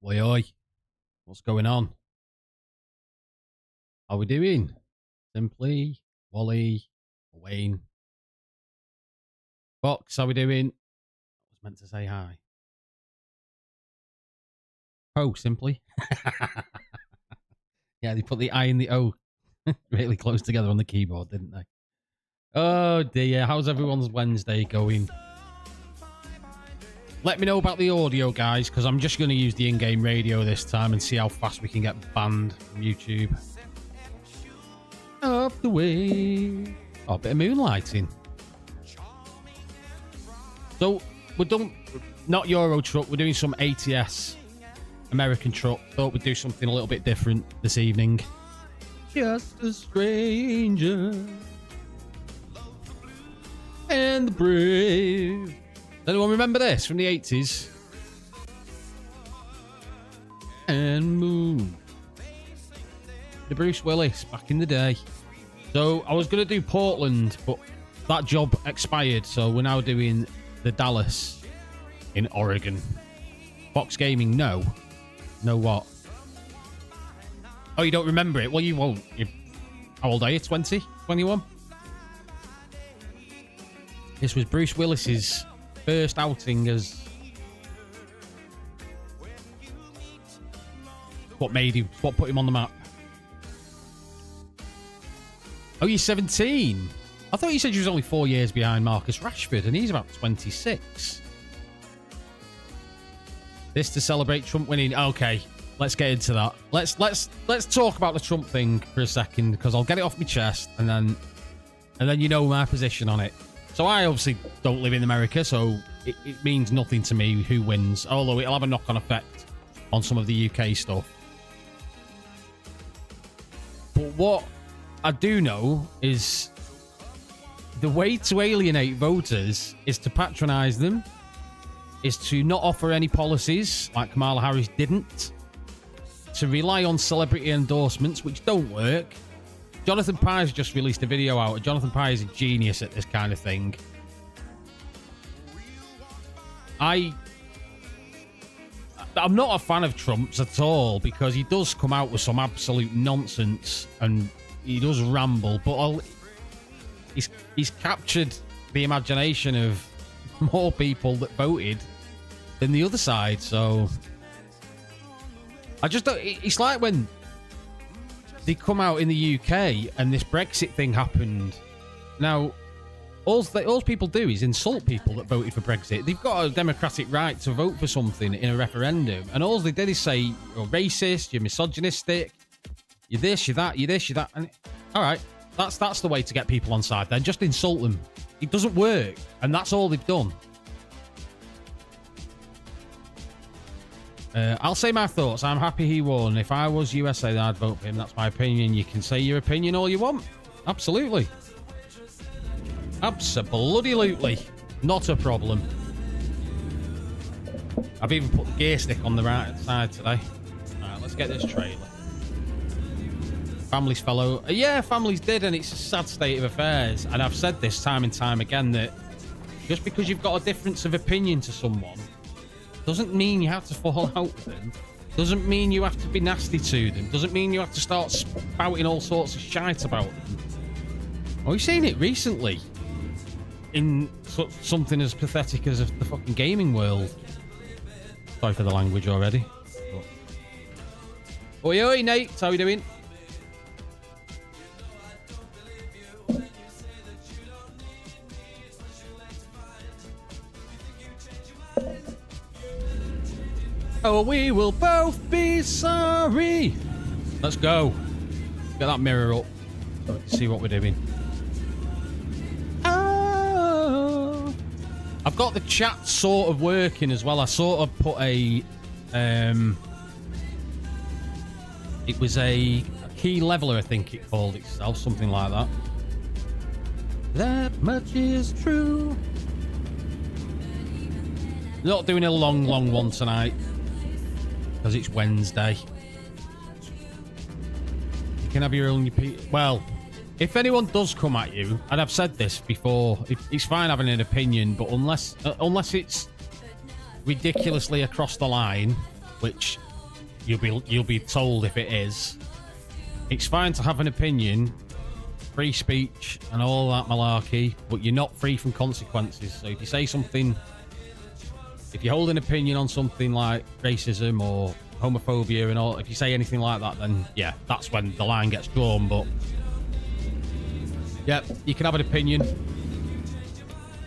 Oi, oi. What's going on? How we doing? Simply, Wally, Wayne, Fox, how we doing? I was meant to say hi. Oh, Simply. Yeah, they put the I and the O really close together on the keyboard, didn't they? Oh dear, how's everyone's Wednesday going? Let me know about the audio, guys, because I'm just going to use the in-game radio this time and see how fast we can get banned from YouTube. Up the way. Oh, a bit of moonlighting. So, we're done. Not Euro truck, we're doing some ATS American truck. Thought we'd do something a little bit different this evening. Just a stranger and the brave. Anyone remember this from the 80s? And Moon. The Bruce Willis back in the day. So I was going to do Portland, but that job expired. So we're now doing the Dallas in Oregon. Fox Gaming, no. No what? Oh, you don't remember it? Well, you won't. How old are you? 20? 21? This was Bruce Willis's first outing as what put him on the map. Oh, you're 17. I thought you said you was only 4 years behind Marcus Rashford, and he's about 26. This to celebrate Trump winning. Okay, let's get into that. Let's talk about the Trump thing for a second, because I'll get it off my chest, and then you know my position on it. So I obviously don't live in America, so it means nothing to me who wins, although it'll have a knock-on effect on some of the UK stuff. But what I do know is the way to alienate voters is to patronise them, is to not offer any policies like Kamala Harris didn't, to rely on celebrity endorsements, which don't work. Jonathan Pye's just released a video out. Jonathan Pye is a genius at this kind of thing. I'm not a fan of Trump's at all, because he does come out with some absolute nonsense and he does ramble, but he's captured the imagination of more people that voted than the other side. So I just don't. It's like when they come out in the UK and this Brexit thing happened. Now, all people do is insult people that voted for Brexit. They've got a democratic right to vote for something in a referendum, and all they did is say you're racist, you're misogynistic, you're this, you're that, you're this, you're that. And all right, that's the way to get people on side. Then just insult them. It doesn't work, and that's all they've done. I'll say my thoughts. I'm happy he won. If I was USA, then I'd vote for him. That's my opinion. You can say your opinion all you want. Absolutely. Absolutely. Not a problem. I've even put the gear stick on the right side today. Alright, let's get this trailer. Families fellow. Yeah, families did, and it's a sad state of affairs. And I've said this time and time again that just because you've got a difference of opinion to someone doesn't mean you have to fall out with them. Doesn't mean you have to be nasty to them. Doesn't mean you have to start spouting all sorts of shite about them. Oh, we've seen it recently in something as pathetic as the fucking gaming world. Sorry for the language already. But... Oi, oi, Nate. How are you doing? Oh, we will both be sorry. Let's go. Get that mirror up. See what we're doing. Oh. I've got the chat sort of working as well. I sort of put a... it was a key leveler, I think it called itself. Something like that. That much is true. Not doing a long one tonight, because it's Wednesday. You can have your own... Well, if anyone does come at you, and I've said this before, it's fine having an opinion, but unless it's ridiculously across the line, which you'll be told if it is. It's fine to have an opinion, free speech and all that malarkey, but you're not free from consequences. So if you say something, if you hold an opinion on something like racism or homophobia and all, if you say anything like that, then yeah, that's when the line gets drawn. But yeah, you can have an opinion.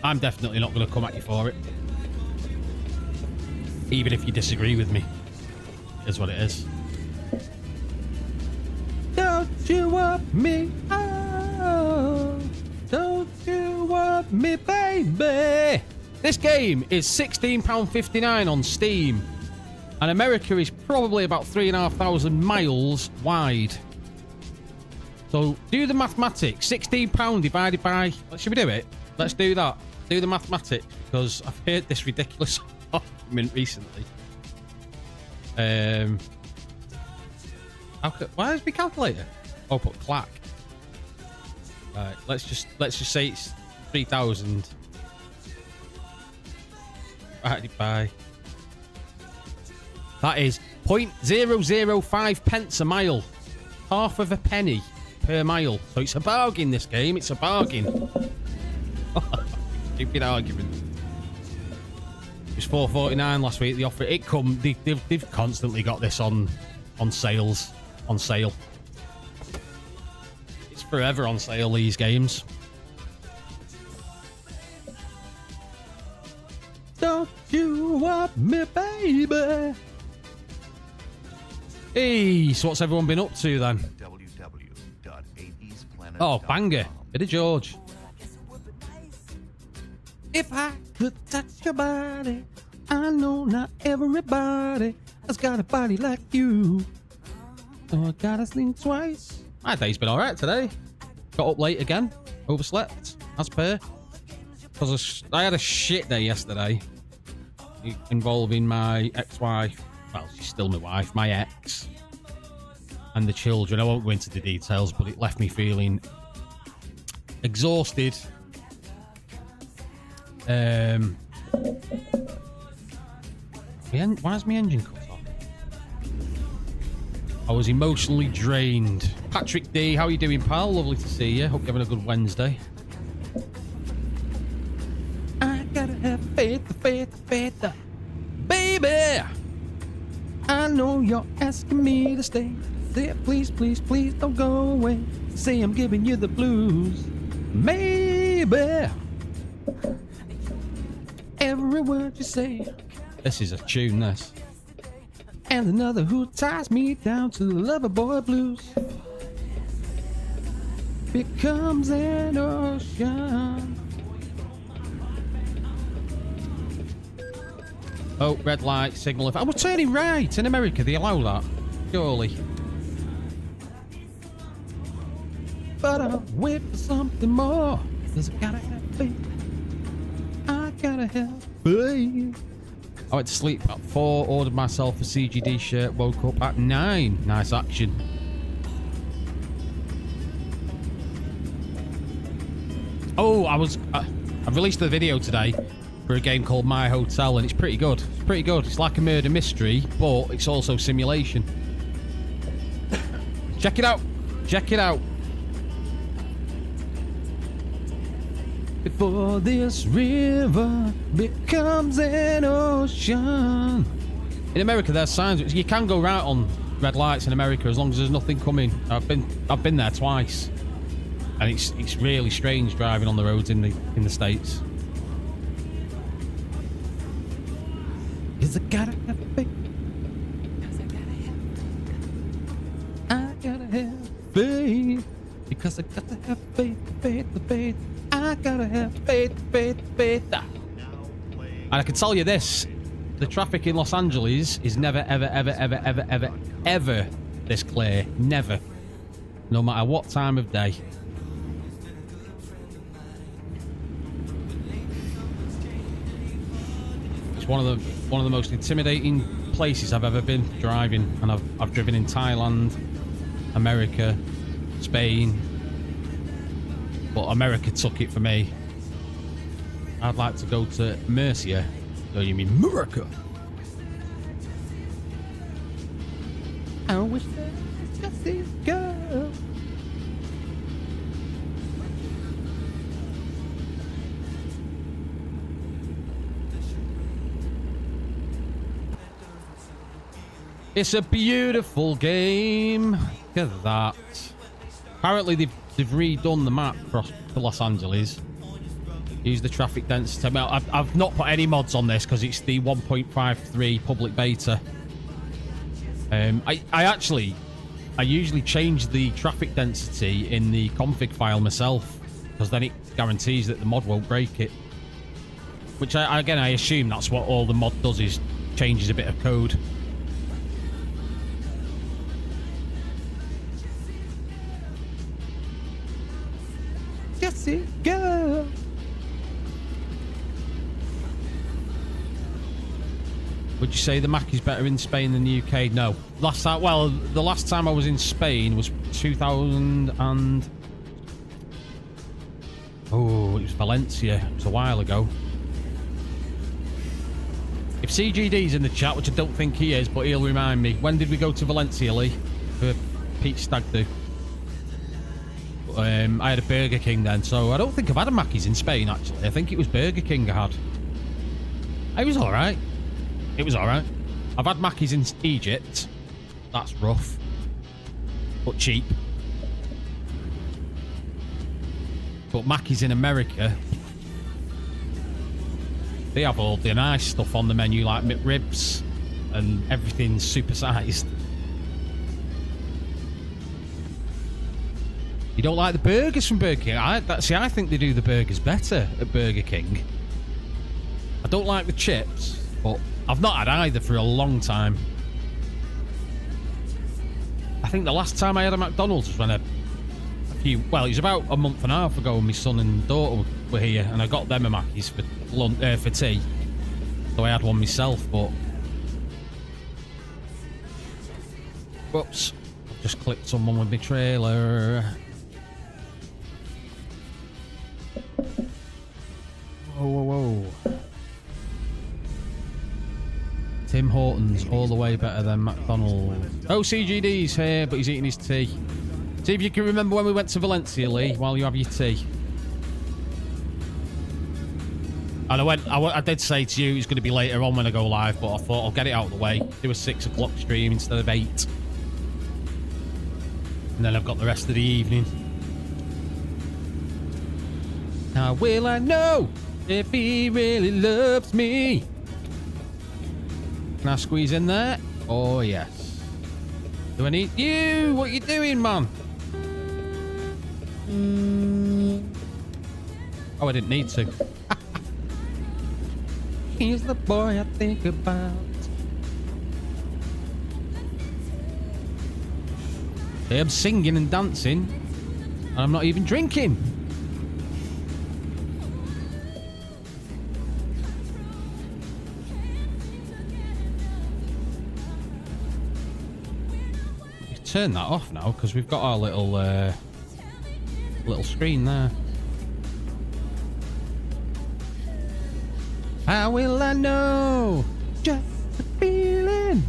I'm definitely not going to come at you for it, even if you disagree with me. Is what it is. Don't you want me? Oh, don't you want me, baby? This game is £16.59 on Steam, and America is probably about 3,500 miles wide. So do the mathematics. £16 divided by... Should we do it? Let's do that. Do the mathematics, because I've heard this ridiculous argument recently. Why is my calculator? Oh, put clack. Right, let's just say it's 3,000 divided by. That is 0.005 pence a mile. Half of a penny per mile. So it's a bargain, this game. It's a bargain. Stupid argument. It was $4.49 last week. The offer they've constantly got this on sale. It's forever on sale, these games. Don't you want me, baby? Hey, so what's everyone been up to then? Oh, banger. Bit of George. If I could touch your body, I know not everybody has got a body like you. Oh, I gotta sleep twice. My day's been alright today. Got up late again. Overslept, as per. Because I had a shit day yesterday. Involving my ex-wife. Well, she's still my wife. My ex. And the children. I won't go into the details, but it left me feeling exhausted. Why is my engine cut off? I was emotionally drained. Patrick D, how are you doing, pal? Lovely to see you. Hope you're having a good Wednesday. I gotta have faith, baby. I know you're asking me to stay. Say, please, please, please don't go away. Say I'm giving you the blues, maybe. Every word you say. This is a tune, this. And another who ties me down to the lover boy blues becomes an ocean. Oh, red light, signal. If I was turning right in America, they allow that. Surely. But I'll wait for something more. Cause I gotta have faith. I gotta have faith. I went to sleep at 4, ordered myself a CGD shirt, woke up at 9. Nice action. Oh, I've released a video today for a game called My Hotel, and it's pretty good. It's pretty good. It's like a murder mystery, but it's also simulation. Check it out. Check it out. Before this river becomes an ocean. In America, there's signs. You can go right on red lights in America as long as there's nothing coming. I've been there twice, and it's really strange driving on the roads in the States. 'Cause I gotta have faith. I gotta have faith. Because I gotta have faith. I gotta have faith. And I can tell you this, the traffic in Los Angeles is never, ever this clear. Never. No matter what time of day. It's one of the most intimidating places I've ever been driving, and I've driven in Thailand, America, Spain. But America took it for me. I'd like to go to Mercia. Oh, you mean America? I wish there was just this girl. It's a beautiful game. Look at that. Apparently they've redone the map for Los Angeles. Use the traffic density. Well, I've not put any mods on this because it's the 1.53 public beta. I usually change the traffic density in the config file myself because then it guarantees that the mod won't break it. Which I assume that's what all the mod does, is changes a bit of code. Jesse, go! Would you say the Mac is better in Spain than the UK? No. The last time I was in Spain was 2000 and... Oh, it was Valencia. It was a while ago. If CGD's in the chat, which I don't think he is, but he'll remind me. When did we go to Valencia, Lee? For Pete's Stag Do. I had a Burger King then, so I don't think I've had a Mackey's in Spain, actually. I think it was Burger King I had. It was alright. It was alright. I've had Mackey's in Egypt. That's rough. But cheap. But Mackey's in America, they have all the nice stuff on the menu, like McRibs, and everything's supersized. You don't like the burgers from Burger King? I think they do the burgers better at Burger King. I don't like the chips, but I've not had either for a long time. I think the last time I had a McDonald's was when it was about a month and a half ago when my son and daughter were here, and I got them a Mackey's for tea. So I had one myself, but... Whoops. I've just clipped someone with my trailer. Whoa. Tim Hortons, all the way better than McDonald's. Oh, CGD's here, but he's eating his tea. See if you can remember when we went to Valencia, Lee, while you have your tea. And I did say to you it's going to be later on when I go live, but I thought I'll get it out of the way. Do a 6 o'clock stream instead of 8. And then I've got the rest of the evening. How will I know if he really loves me? Can I squeeze in there? Oh, yes. Do I need you? What are you doing, man? Oh, I didn't need to. He's the boy I think about. I'm singing and dancing, and I'm not even drinking. Turn that off now because we've got our little screen there. How will I know? Just a feeling.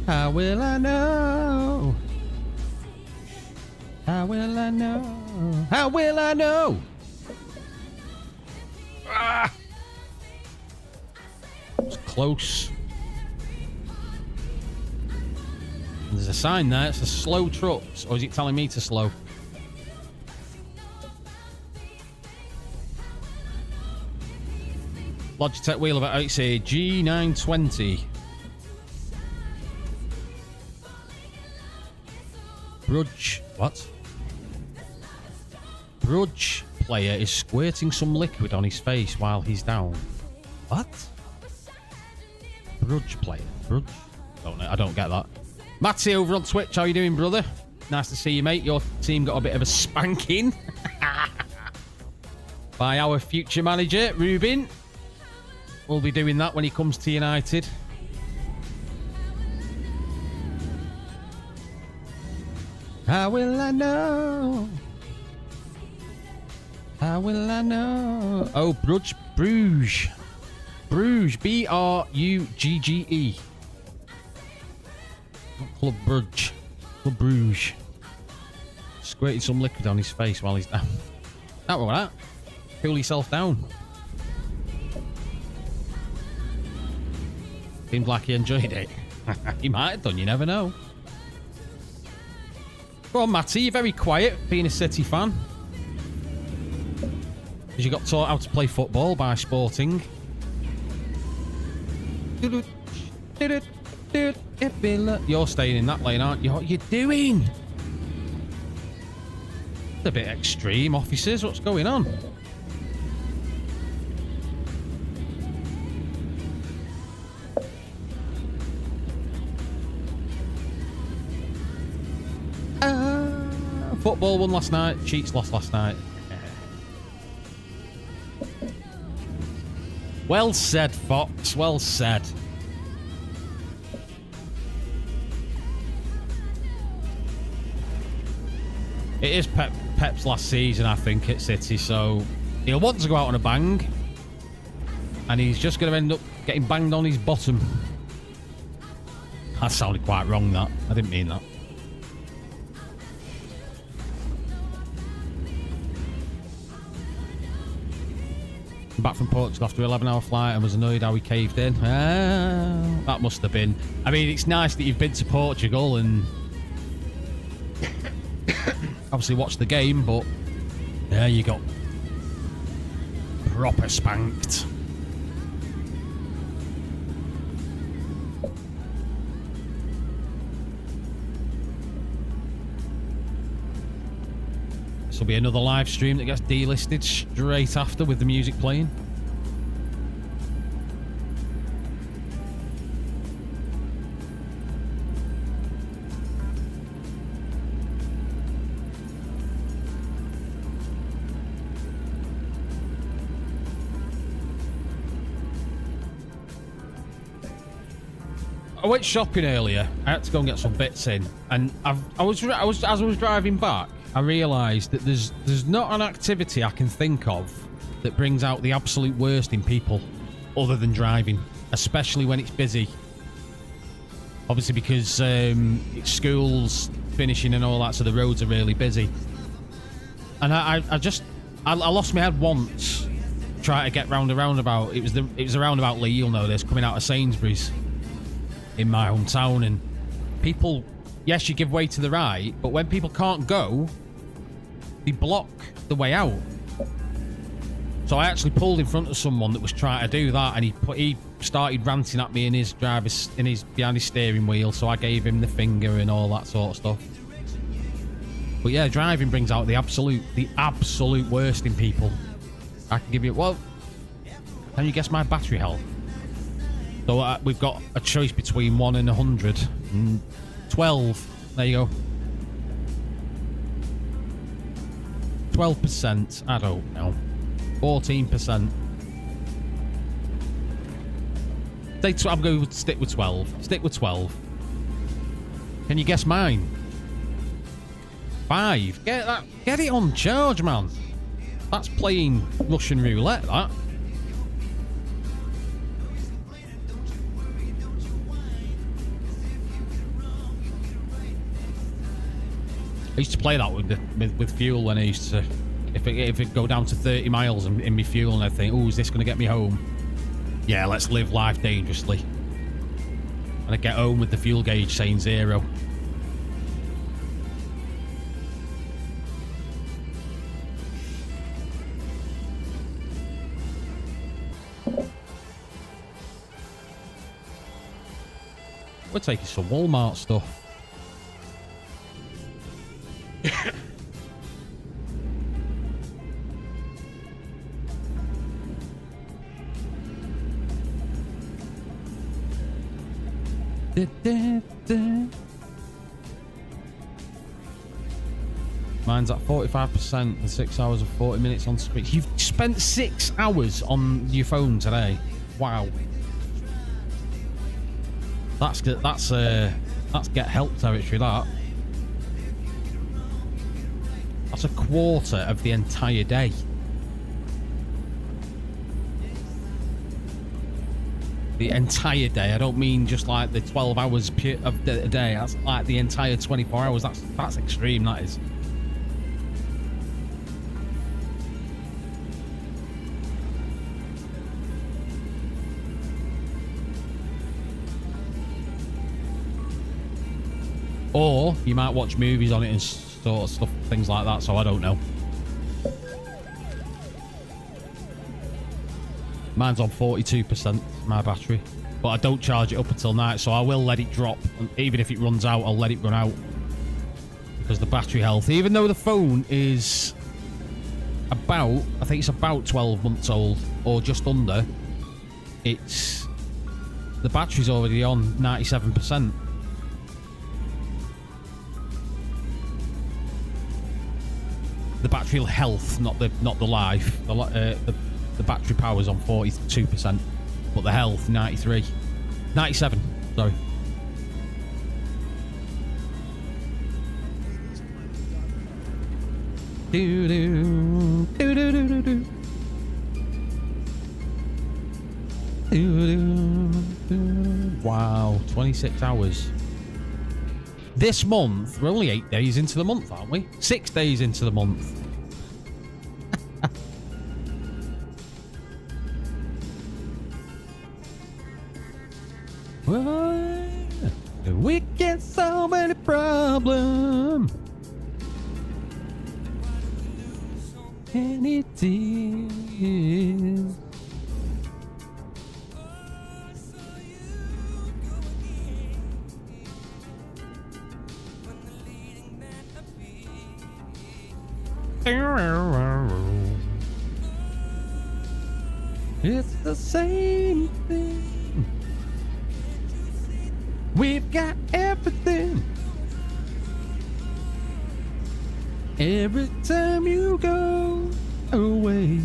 How will I know? How will I know? How will I know? Ah! It's close. There's a sign there. It's a slow trucks. Or is it telling me to slow? Logitech wheel of it. It's a G920. What? Brudge player is squirting some liquid on his face while he's down. What? Brudge player. Brudge? I don't get that. Matty over on Twitch, how you doing, brother? Nice to see you, mate. Your team got a bit of a spanking by our future manager, Rubin. We'll be doing that when he comes to United. How will I know? How will I know? Oh, Bruges. Bruges. B-R-U-G-G-E. Not Club Brugge. Club Bruges. Squirted some liquid on his face while he's down. That was that. Cool yourself down. Seems like he enjoyed it. He might have done, you never know. Go on, Matty, you're very quiet, being a City fan. Because you got taught how to play football by Sporting. You're staying in that lane, aren't you? What are you doing? It's a bit extreme, officers. What's going on? Football won last night. Cheats lost last night. Well said, Fox. Well said. It is Pep's last season, I think, at City, so he'll want to go out on a bang, and he's just going to end up getting banged on his bottom. That sounded quite wrong, that. I didn't mean that. Back from Portugal after an 11-hour flight and was annoyed how he caved in. That must have been. I mean, it's nice that you've been to Portugal and obviously watched the game, but there you got proper spanked. This will be another live stream that gets delisted straight after with the music playing. I went shopping earlier. I had to go and get some bits in, and as I was driving back, I realised that there's not an activity I can think of that brings out the absolute worst in people other than driving, especially when it's busy. Obviously because it's schools finishing and all that, so the roads are really busy. And I lost my head once trying to get round a roundabout. It was a roundabout, Lee, you'll know this, coming out of Sainsbury's in my hometown, and people, yes, you give way to the right, but when people can't go, they block the way out. So I actually pulled in front of someone that was trying to do that, and he started ranting at me in his behind his steering wheel, so I gave him the finger and all that sort of stuff. But yeah, driving brings out the absolute worst in people. I can give you, well, can you guess my battery health? So we've got a choice between 1 and 100. 12. There you go. 12%. I don't know. 14%. I'm going to stick with 12. Stick with 12. Can you guess mine? 5. Get it on charge, man. That's playing Russian roulette, that. I used to play that with fuel when I used to, if it go down to 30 miles in my fuel, and I think, oh, is this going to get me home? Yeah, let's live life dangerously. And I get home with the fuel gauge saying 0. We're taking some Walmart stuff. Mine's at 45% and 6 hours and 40 minutes on screen. You've spent 6 hours on your phone today. Wow. That's get help territory, that. That's a quarter of the entire day. The entire day. I don't mean just like the 12 hours of the day. That's like the entire 24 hours. That's extreme, that is. Or you might watch movies on it and sort of stuff, things like that, so I don't know. Mine's on 42%, my battery. But I don't charge it up until night, so I will let it drop. And even if it runs out, I'll let it run out. Because the battery health, even though the phone is about, I think it's about 12 months old, or just under, it's, the battery's already on 97%. The battery health, not the life. The battery power's on 42%, but the health 97. Sorry. Do do do do do do do. Wow, 26 hours. This month, we're only 8 days into the month, aren't we? 6 days into the month. We get so many problems. And it is. It's the same thing. We've got everything. Every time you go away,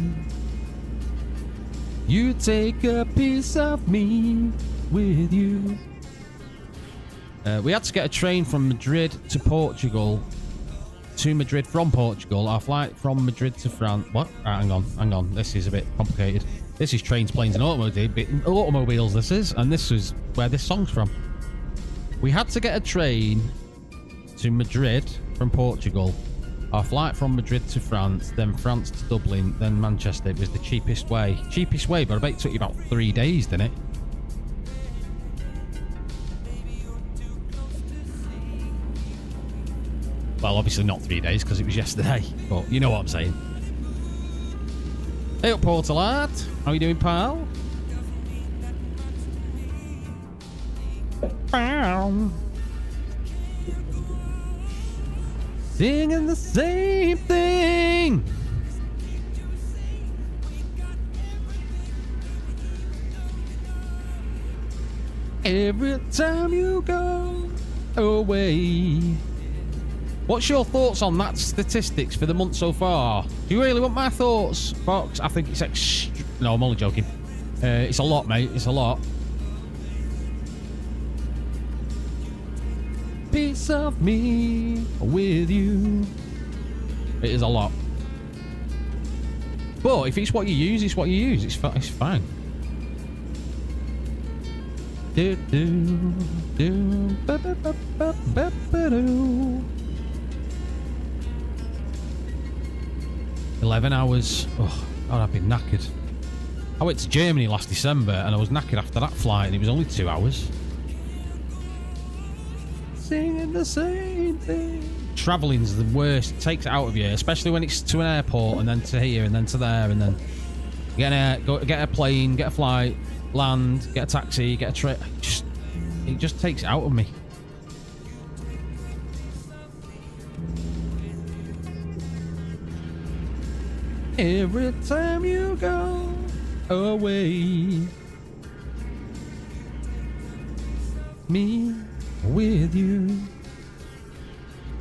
you take a piece of me with you. We had to get a train from Madrid to Portugal. To Madrid from Portugal. Our flight from Madrid to France. What? Right, hang on. This is a bit complicated. This is trains, planes, and automobiles. This is, and this is where this song's from. We had to get a train to Madrid from Portugal. Our flight from Madrid to France, then France to Dublin, then Manchester. It was the cheapest way. Cheapest way, but I bet it took you about 3 days, didn't it? Well, obviously not 3 days because it was yesterday, but you know what I'm saying. Hey up, Portal Art. How are you doing, pal? Singing the same thing. Every time you go away. What's your thoughts on that statistics for the month so far? Do you really want my thoughts, Fox? I think it's no, I'm only joking. It's a lot, mate. It's a lot. Piece of me with you. It is a lot. But if it's what you use, it's what you use. It's fine. Do, do, do, ba, ba, ba, ba, ba, ba, do. 11 hours. Oh, God, I've been knackered. I went to Germany last December and I was knackered after that flight and it was only 2 hours. Singing the same thing. Travelling's the worst. It takes it out of you, especially when it's to an airport and then to here and then to there and then get a plane, get a flight, land, get a taxi, get a train. It just takes it out of me. Every time you go away, me with you.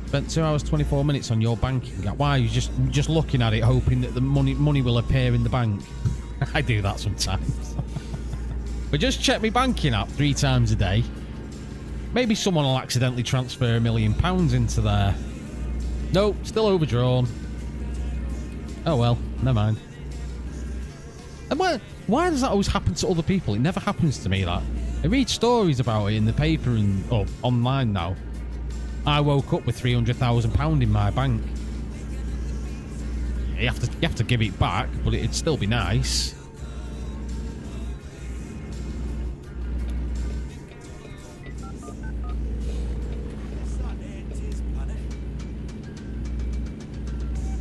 Spent 2 hours 24 minutes on your banking app. Why are you just looking at it hoping that the money will appear in the bank? I do that sometimes. But just check my banking app 3 times a day. Maybe someone will accidentally transfer £1 million into there. Nope, still overdrawn. Oh well, never mind. And why does that always happen to other people? It never happens to me, that. I read stories about it in the paper and online now. I woke up with £300,000 in my bank. You have to give it back, but it'd still be nice.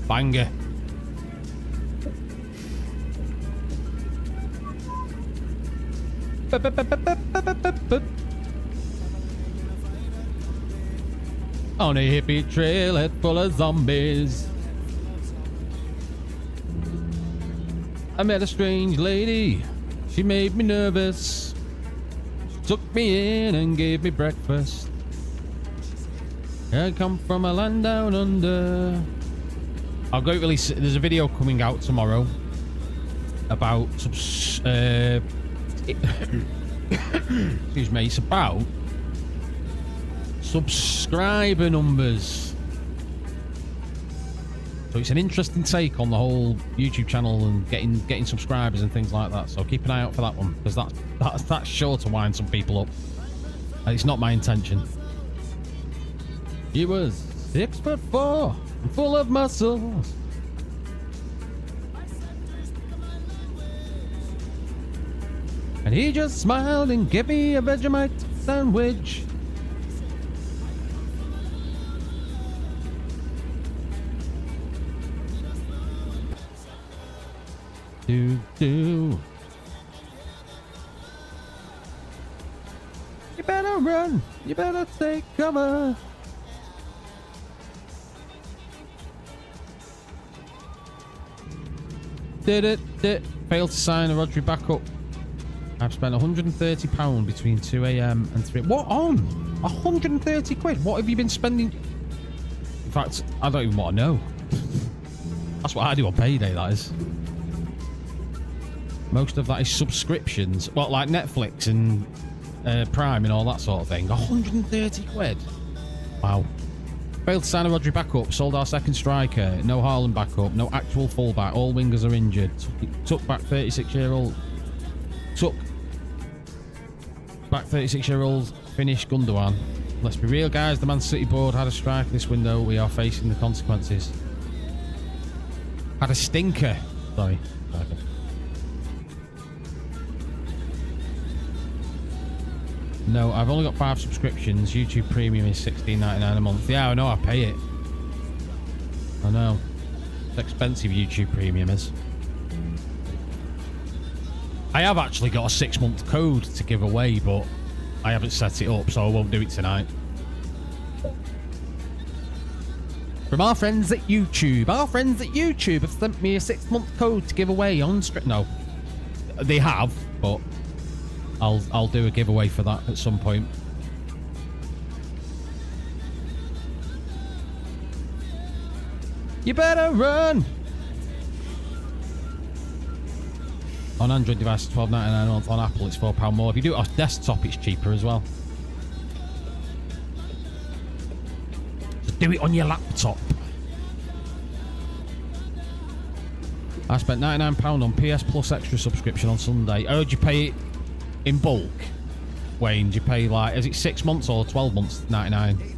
Banger. On a hippie trailhead full of zombies, I met a strange lady. She made me nervous. She took me in and gave me breakfast. I come from a land down under. I'll go release. There's a video coming out tomorrow about excuse me. It's about subscriber numbers. So it's an interesting take on the whole YouTube channel and getting subscribers and things like that. So keep an eye out for that one, because that's sure to wind some people up. And it's not my intention. He was 6'4" and full of muscles. And he just smiled and gave me a Vegemite sandwich. Do. You better run. You better take cover. Did it. Failed to sign a Rodri backup. I've spent £130 between 2 AM and 3. What on? 130 quid? What have you been spending? In fact, I don't even want to know. That's what I do on payday, that is. Most of that is subscriptions. Well, like Netflix and Prime and all that sort of thing. 130 quid. Wow. Failed to sign a Rodri backup. Sold our second striker. No Haaland backup. No actual fullback. All wingers are injured. Took back 36-year-old. Took back 36-year-old Finnish Gundogan. Let's be real, guys. The Man City board had a striker this window. We are facing the consequences. Had a stinker. Sorry. No, I've only got 5 subscriptions. YouTube Premium is $16.99 a month. Yeah, I know, I pay it. I know. It's expensive, YouTube Premium is. I have actually got a 6-month code to give away, but I haven't set it up, so I won't do it tonight. From our friends at YouTube. Our friends at YouTube have sent me a 6-month code to give away on No. They have, but I'll do a giveaway for that at some point. You better run! On Android devices, $12.99 a month. On Apple, it's £4 more. If you do it off desktop, it's cheaper as well. So do it on your laptop. I spent £99 on PS Plus Extra subscription on Sunday. Oh, did you pay it in bulk? Wayne, do you pay like, is it 6 months or 12 months? 99.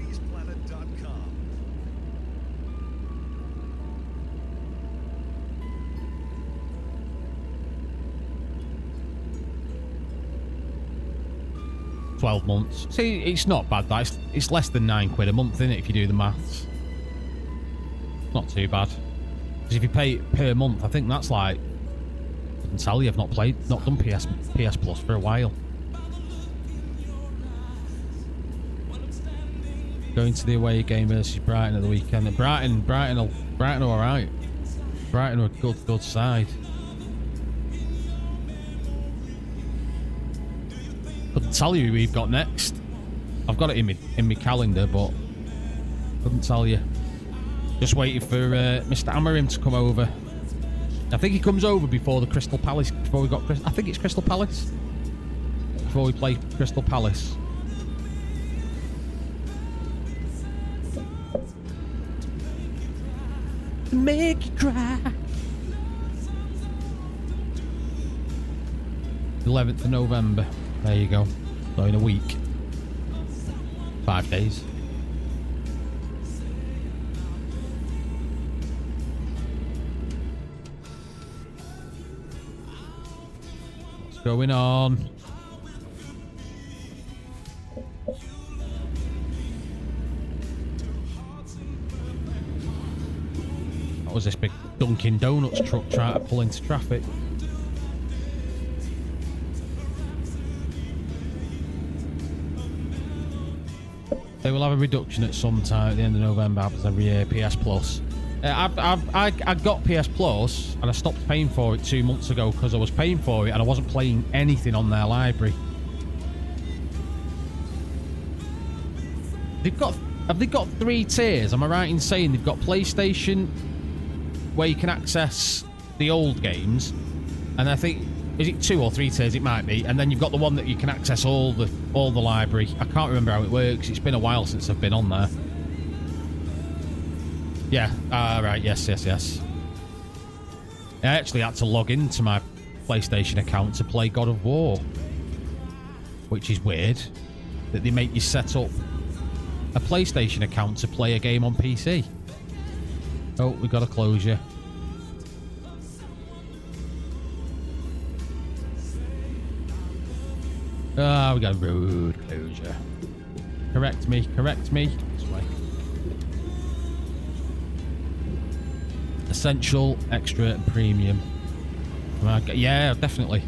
$12 months. See, it's not bad. That it's less than £9 a month, isn't it? If you do the maths, not too bad. Because if you pay it per month, I think that's like, I can tell you, I've not done PS Plus for a while. Going to the away game versus Brighton at the weekend. Brighton are all right. Brighton are a good side. Couldn't tell you who we've got next. I've got it in my calendar, but couldn't tell you. Just waiting for Mr. Amarim to come over. I think he comes over before the Crystal Palace. Before we got, I think it's Crystal Palace. Before we play Crystal Palace. To make you cry. 11th of November. There you go. So in a week. 5 days. What's going on? What was this big Dunkin' Donuts truck trying to pull into traffic? They will have a reduction at some time at the end of November, happens every year. PS Plus. I got PS Plus and I stopped paying for it 2 months ago because I was paying for it and I wasn't playing anything on their library. Have they got 3 tiers? Am I right in saying they've got PlayStation, where you can access the old games, and I think, is it 2 or 3 tiers? It might be, and then you've got the one that you can access all the library. I can't remember how it works. It's been a while since I've been on there. Yeah. Right. Yes. I actually had to log into my PlayStation account to play God of War, which is weird that they make you set up a PlayStation account to play a game on PC. Oh, we got a closure. Ah, we got a road closure. Correct me. This way. Essential, extra, and premium. Yeah, definitely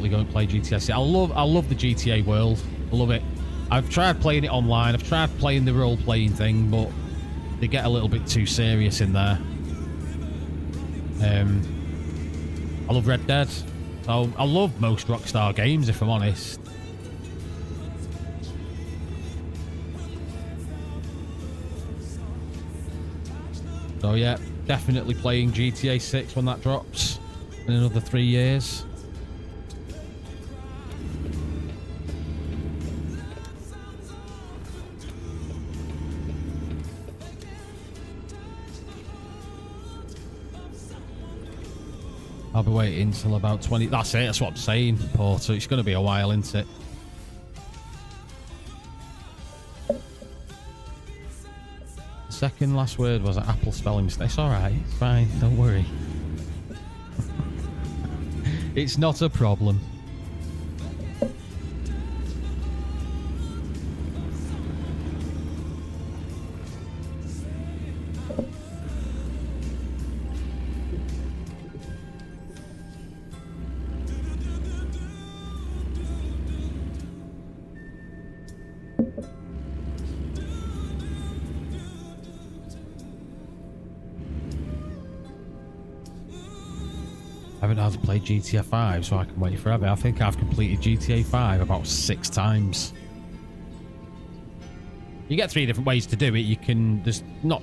go and play GTA. I love the GTA world. I love it. I've tried playing it online. I've tried playing the role-playing thing, but they get a little bit too serious in there. I love Red Dead. I love most Rockstar games, if I'm honest. So yeah, definitely playing GTA 6 when that drops in another 3 years. I'll be waiting until about 20... That's it, that's what I'm saying, Porter. It's going to be a while, isn't it? The second last word was an Apple spelling mistake. It's alright, it's fine, don't worry. It's not a problem. I haven't had to play GTA 5, so I can wait forever. I think I've completed GTA 5 about 6 times. You get 3 different ways to do it. You can... There's not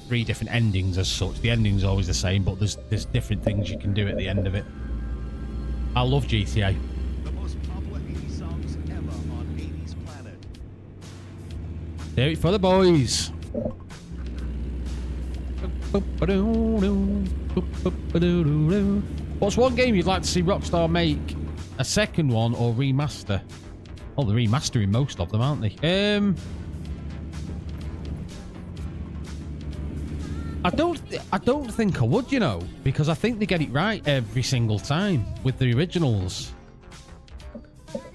3 different endings as such. The ending's always the same, but there's different things you can do at the end of it. I love GTA. The most popular 80s songs ever on 80s Planet. Do it for the boys. What's one game you'd like to see Rockstar make a second one or remaster? Oh, they're remastering most of them, aren't they? I don't think I would, you know, because I think they get it right every single time with the originals.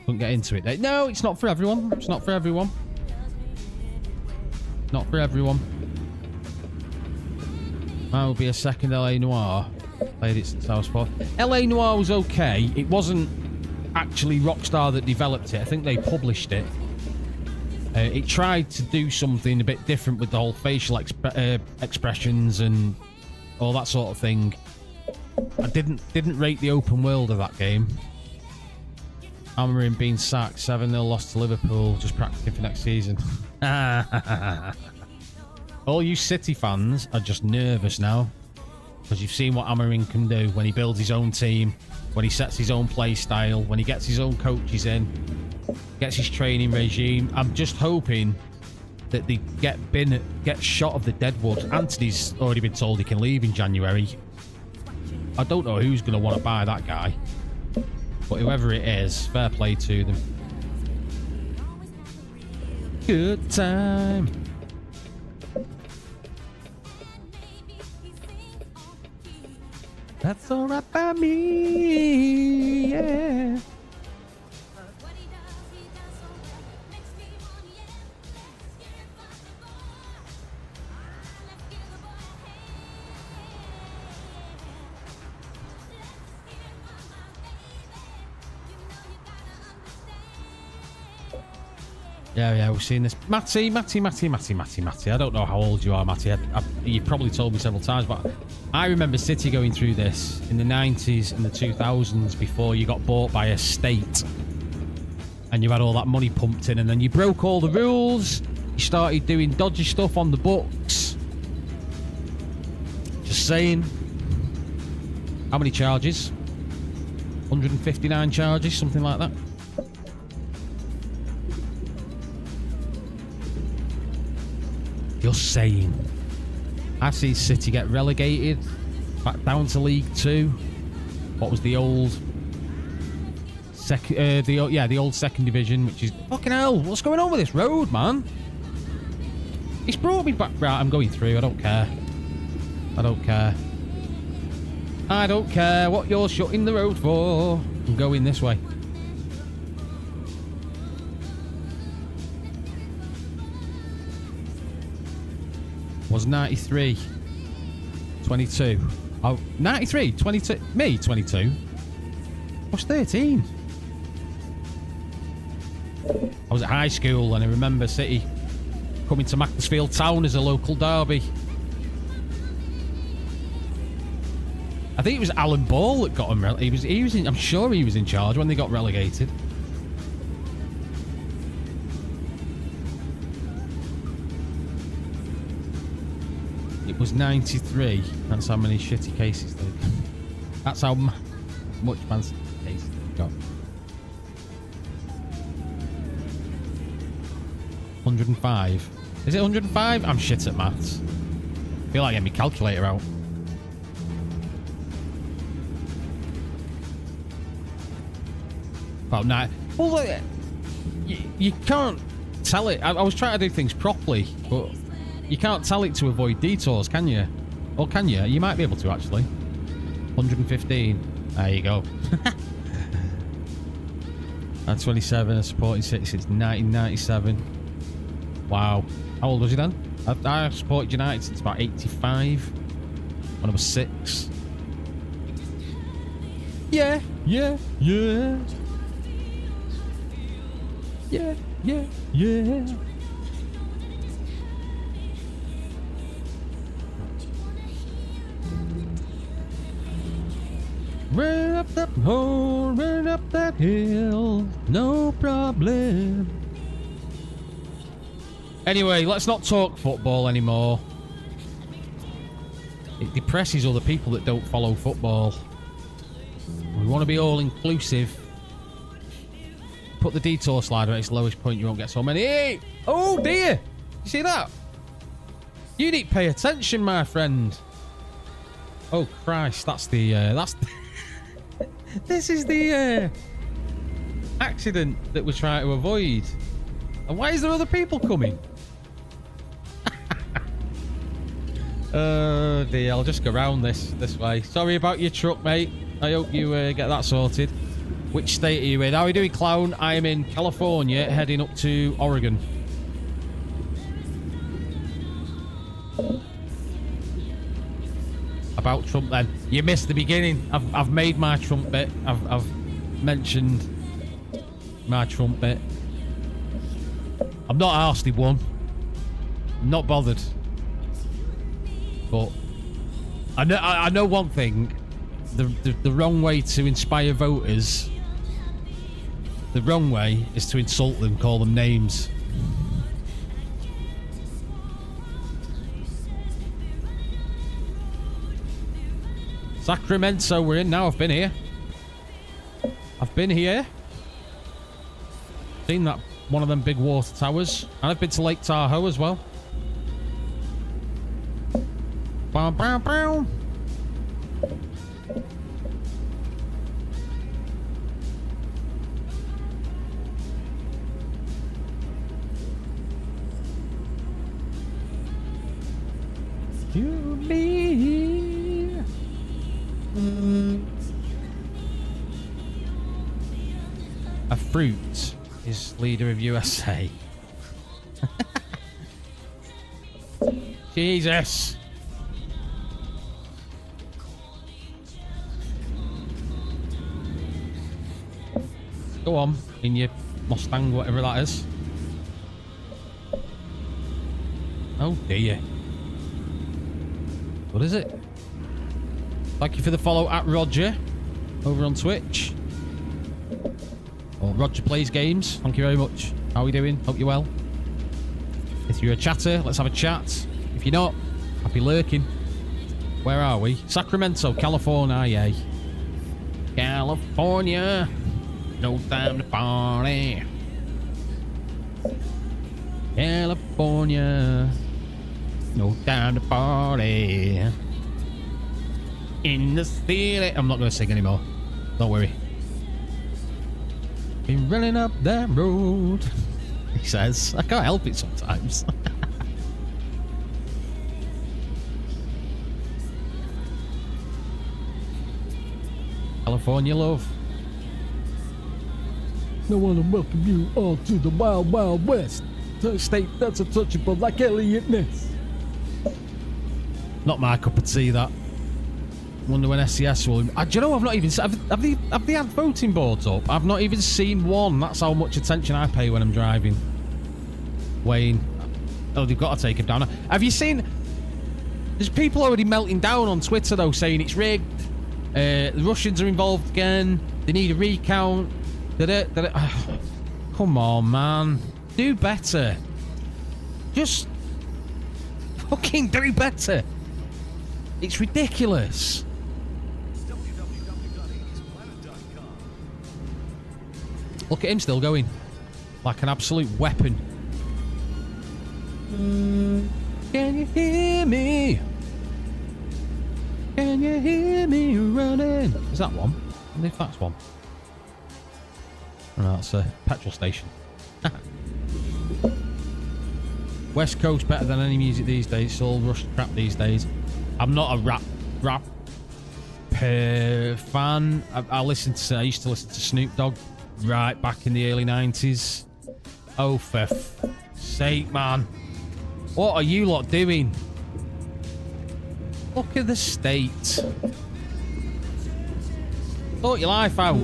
Couldn't get into it. No, it's not for everyone. It's not for everyone. Not for everyone. That would be a second LA Noire. Played it since I was 4. LA Noire was okay. It wasn't actually Rockstar that developed it. I think they published it. It tried to do something a bit different with the whole facial expressions and all that sort of thing. I didn't rate the open world of that game. Amorim being sacked, 7-0 lost to Liverpool, just practicing for next season. All you City fans are just nervous now because you've seen what Amorim can do when he builds his own team, when he sets his own play style, when he gets his own coaches in, gets his training regime. I'm just hoping that they get shot of the Deadwood. Anthony's already been told he can leave in January. I don't know who's going to want to buy that guy. But whoever it is, fair play to them. Good time. That's all right by me, yeah. Yeah, we've seen this. Matty. I don't know how old you are, Matty. You've probably told me several times, but I remember City going through this in the 90s and the 2000s before you got bought by a state. And you had all that money pumped in, and then you broke all the rules. You started doing dodgy stuff on the books. Just saying. How many charges? 159 charges, something like that. Just saying. I've seen City get relegated back down to League Two. What was the old the old second division, which is fucking hell. What's going on with this road, man? It's brought me back. Right, I'm going through. I don't care. I don't care what you're shutting the road for. I'm going this way. Was 93 22. Oh, 93 22. Me 22. I was 13. I was at high school and I remember City coming to Macclesfield Town as a local derby. I think it was Alan Ball that got him. He was in, I'm sure he was in charge when they got relegated. It was 93. That's how many shitty cases they got. That's how much Man City cases they got. 105. Is it 105? I'm shit at maths. I feel like getting my calculator out. About 9. Well, you can't tell it. I was trying to do things properly, but you can't tell it to avoid detours, can you? Or can you? You might be able to, actually. 115. There you go. I'm 27. I supported City since 1997. Wow. How old was he then? I supported United since about 85. When I was 6. Yeah. Run up that hole, run up that hill, no problem. Anyway, let's not talk football anymore. It depresses other people that don't follow football. We want to be all inclusive. Put the detour slider at its lowest point, you won't get so many. Hey! Oh dear! You see that? You need to pay attention, my friend. Oh Christ, that's the this is the accident that we're trying to avoid. And why is there other people coming? Oh dear, I'll just go round this way. Sorry about your truck, mate. I hope you get that sorted. Which state are you in? How are you doing, clown? I am in California, heading up to Oregon. About Trump then. You missed the beginning. I've made my Trump bit. I've mentioned my Trump bit. I'm not arsed he won. I'm not bothered. But I know one thing. The wrong way to inspire voters, the wrong way is to insult them, call them names. Sacramento we're in now. I've been here. Seen that one of them big water towers. And I've been to Lake Tahoe as well. Bow, bow, bow. You me. A fruit is leader of USA. Jesus. Go on, in your Mustang, whatever that is. Oh dear. What is it? Thank you for the follow at Roger over on Twitch. Or Roger Plays Games. Thank you very much. How are we doing? Hope you're well. If you're a chatter, let's have a chat. If you're not, happy lurking. Where are we? Sacramento, California. Yay. California. No time to party. California. No time to party. In the city. I'm not going to sing anymore. Don't worry. Been running up that road. He says. I can't help it sometimes. California love. I want to welcome you all to the Wild Wild West. A state that's untouchable like Elliot Ness. Not my cup of tea, that. Wonder when SES will... do you know, I've not even... Have they had voting boards up? I've not even seen one. That's how much attention I pay when I'm driving. Wayne. Oh, they've got to take him down. Have you seen... There's people already melting down on Twitter, though, saying it's rigged. The Russians are involved again. They need a recount. Come on, man. Do better. Just... fucking do better. It's ridiculous. Look at him still going. Like an absolute weapon. Can you hear me? Can you hear me running? Is that one? I wonder if that's one. Oh, no, that's a petrol station. West Coast better than any music these days. It's all rushed crap these days. I'm not a rap fan. I used to listen to Snoop Dogg right back in the early 90s. Oh, for sake, man. What are you lot doing? Look at the state. Sort your life out.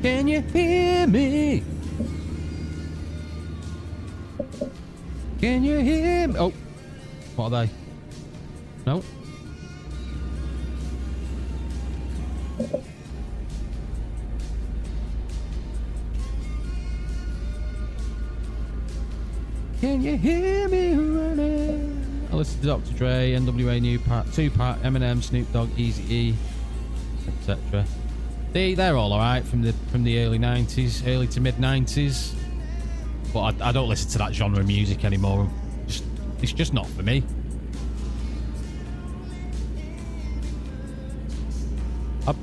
Can you hear me? Can you hear me? Oh, what are they? No. Can you hear me running? I listen to Dr. Dre, NWA New Part, Tupac, Eminem, Snoop Dogg, Eazy-E, etc. They're all alright from the early 90s, early to mid 90s. But I don't listen to that genre of music anymore. It's just not for me.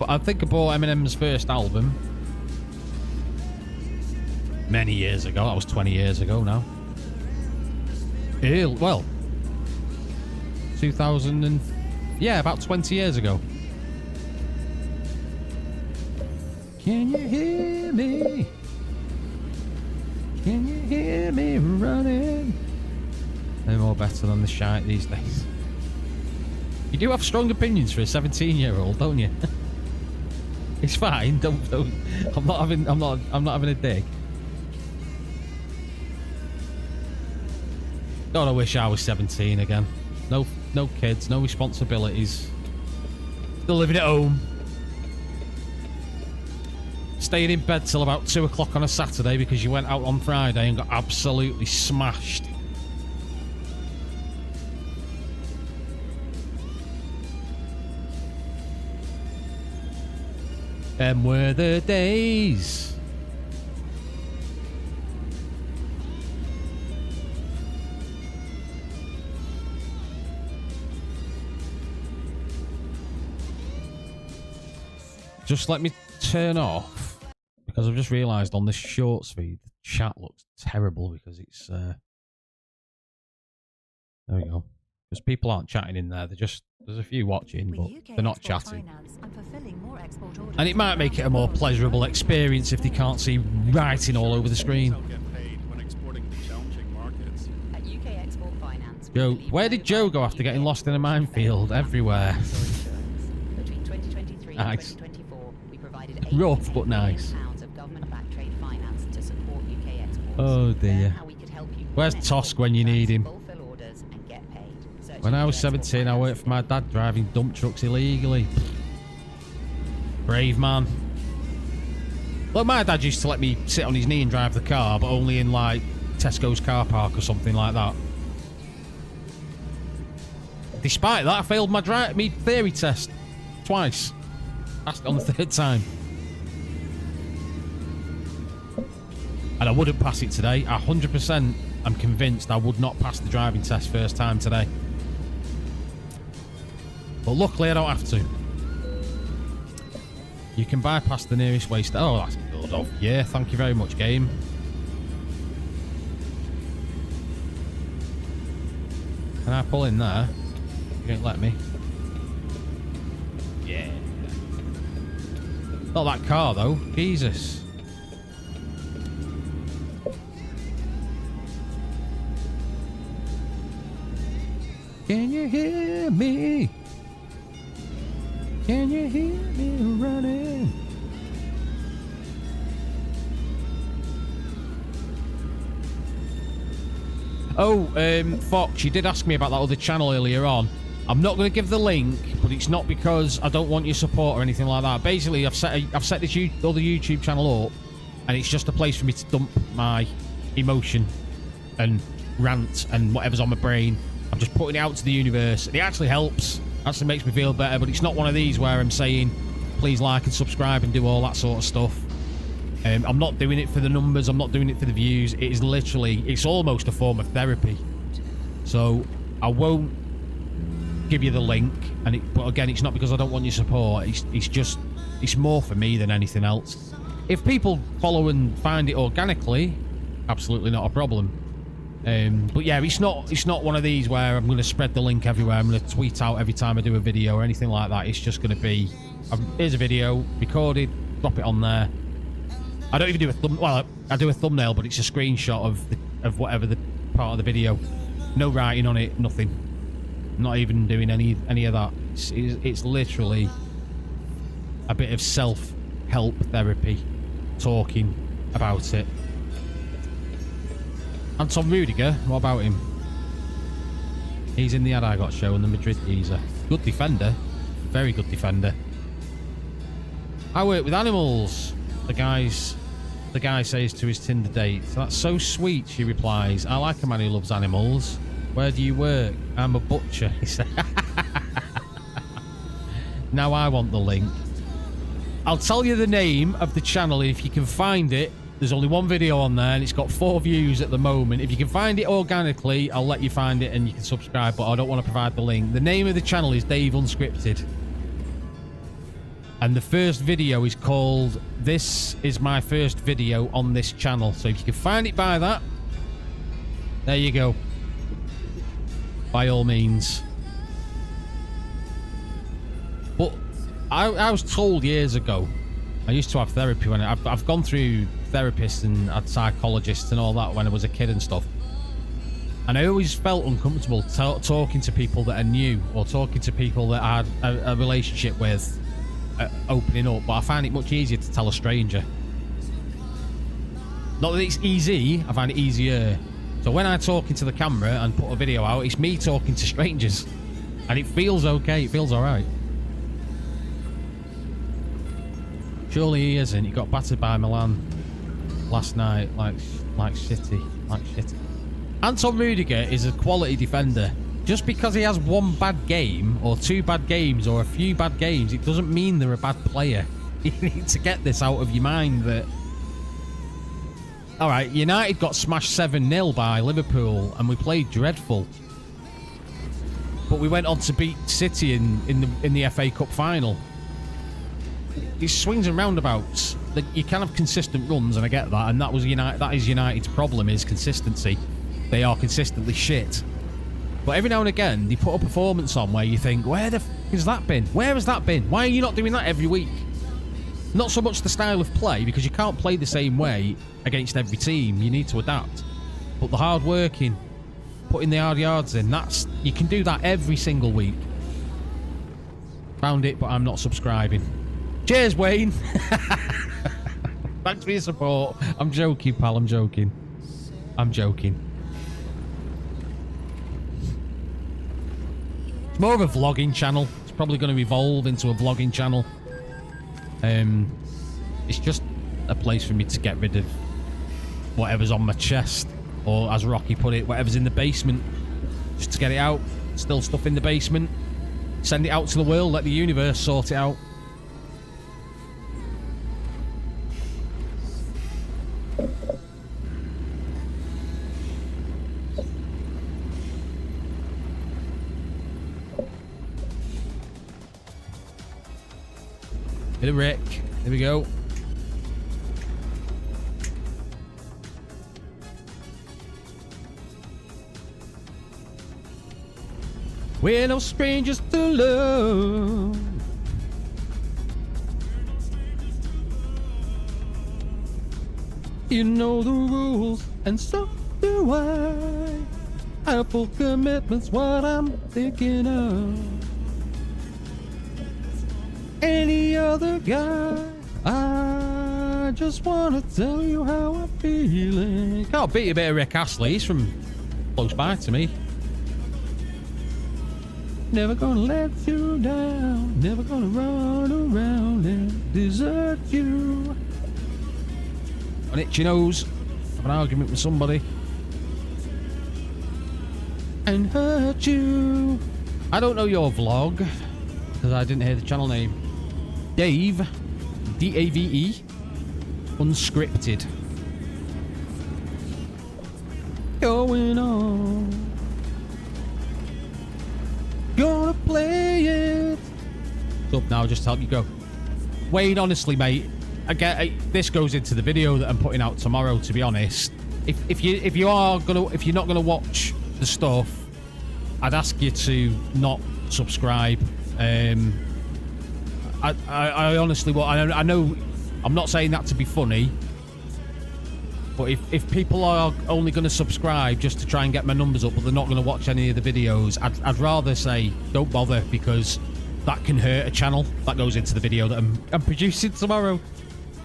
I think I bought Eminem's first album many years ago. That was 20 years ago now. Well, 2000 and... yeah, about 20 years ago. Can you hear me? Can you hear me running? They're more better than the shite these days. You do have strong opinions for a 17-year-old, don't you? It's fine. Don't. I'm not having a dig. God, I wish I was 17 again. No kids, no responsibilities. Still living at home. Staying in bed till about 2 o'clock on a Saturday because you went out on Friday and got absolutely smashed. Them were the days. Just let me turn off, because Because I've just realised on this short feed, the chat looks terrible because it's... there we go. Because people aren't chatting in there. They're just... There's a few watching, but they're not chatting. And it might make it a more pleasurable experience if they can't see writing all over the screen. Joe, where did Joe go after getting lost in a minefield? Everywhere. Nice. Rough, but nice. Oh dear. Where's Tosk when you need him? When I was 17, I worked for my dad driving dump trucks illegally. Brave man. Well, my dad used to let me sit on his knee and drive the car, but only in, like, Tesco's car park or something like that. Despite that, I failed my theory test twice. Passed it on the third time. And I wouldn't pass it today. 100% I'm convinced I would not pass the driving test first time today. But luckily I don't have to. You can bypass the nearest way. Oh, that's good. Oh, yeah, thank you very much, game. Can I pull in there? You don't let me. Yeah. Not that car, though. Jesus. Can you hear me? Can you hear me running? Oh, Fox, you did ask me about that other channel earlier on. I'm not going to give the link, but it's not because I don't want your support or anything like that. Basically, I've set this other YouTube channel up, and it's just a place for me to dump my emotion and rant and whatever's on my brain. I'm just putting it out to the universe. It actually helps. Actually makes me feel better, but it's not one of these where I'm saying, please like and subscribe and do all that sort of stuff. I'm not doing it for the numbers. I'm not doing it for the views. It is literally, it's almost a form of therapy. So I won't give you the link, but again, it's not because I don't want your support. It's more for me than anything else. If people follow and find it organically, absolutely not a problem. But yeah, it's not one of these where I'm going to spread the link everywhere. I'm going to tweet out every time I do a video or anything like that. It's just going to be, here's a video recorded, drop it on there. I don't even do a well, I do a thumbnail, but it's a screenshot of whatever the part of the video. No writing on it, nothing. Not even doing any of that. It's literally a bit of self-help therapy, talking about it. Anton Rudiger, what about him? He's in the ad I got show and the Madrid geezer. Good defender. Very good defender. I work with animals. The guy says to his Tinder date. That's so sweet, she replies. I like a man who loves animals. Where do you work? I'm a butcher, he said. Now I want the link. I'll tell you the name of the channel if you can find it. There's only one video on there and it's got 4 views at the moment. If you can find it organically, I'll let you find it and you can subscribe, but I don't want to provide the link. The name of the channel is Dave Unscripted. And the first video is called This Is My First Video on This Channel. So if you can find it by that, there you go. By all means. But I was told years ago, I used to have therapy when I've gone through therapists and had psychologists and all that when I was a kid and stuff. And I always felt uncomfortable talking to people that are new or talking to people that I had a relationship with, opening up. But I find it much easier to tell a stranger. Not that it's easy, I find it easier. So when I talk into the camera and put a video out, it's me talking to strangers. And it feels okay, it feels alright. Surely he isn't. He got battered by Milan last night like shitty. Anton Rudiger is a quality defender. Just because he has one bad game or 2 bad games or a few bad games, it doesn't mean they're a bad player. You need to get this out of your mind that... Alright, United got smashed 7-0 by Liverpool and we played dreadful. But we went on to beat City in the FA Cup final. It swings and roundabouts. you can have consistent runs, and I get that, and that is United's problem, is consistency. They are consistently shit. But every now and again, they put a performance on where you think, where the f has that been? Where has that been? Why are you not doing that every week? Not so much the style of play, because you can't play the same way against every team. You need to adapt. But the hard working, putting the hard yards in, you can do that every single week. Found it, but I'm not subscribing. Cheers, Wayne. Thanks for your support. I'm joking, pal. I'm joking. I'm joking. It's more of a vlogging channel. It's probably going to evolve into a vlogging channel. It's just a place for me to get rid of whatever's on my chest, or as Rocky put it, whatever's in the basement. Just to get it out. Still stuff in the basement. Send it out to the world. Let the universe sort it out. Bit of Rick. Here we go. We're no strangers to love. You know the rules, and so do I. Our full commitment's what I'm thinking of. Any other guy, I just want to tell you how I'm feeling. Can't beat a bit of Rick Astley. He's from close by to me. Never gonna let you down. Never gonna run around and desert you. An itchy nose. Have an argument with somebody and hurt you. I don't know your vlog because I didn't hear the channel name. Dave, D-A-V-E, unscripted. Going on. Gonna play it. It's up now, just to help you go. Wayne, honestly, mate, this goes into the video that I'm putting out tomorrow. To be honest, if you're not gonna watch the stuff, I'd ask you to not subscribe. I honestly, I know I'm not saying that to be funny, but if people are only going to subscribe just to try and get my numbers up, but they're not going to watch any of the videos, I'd rather say don't bother, because that can hurt a channel. That goes into the video that I'm producing tomorrow.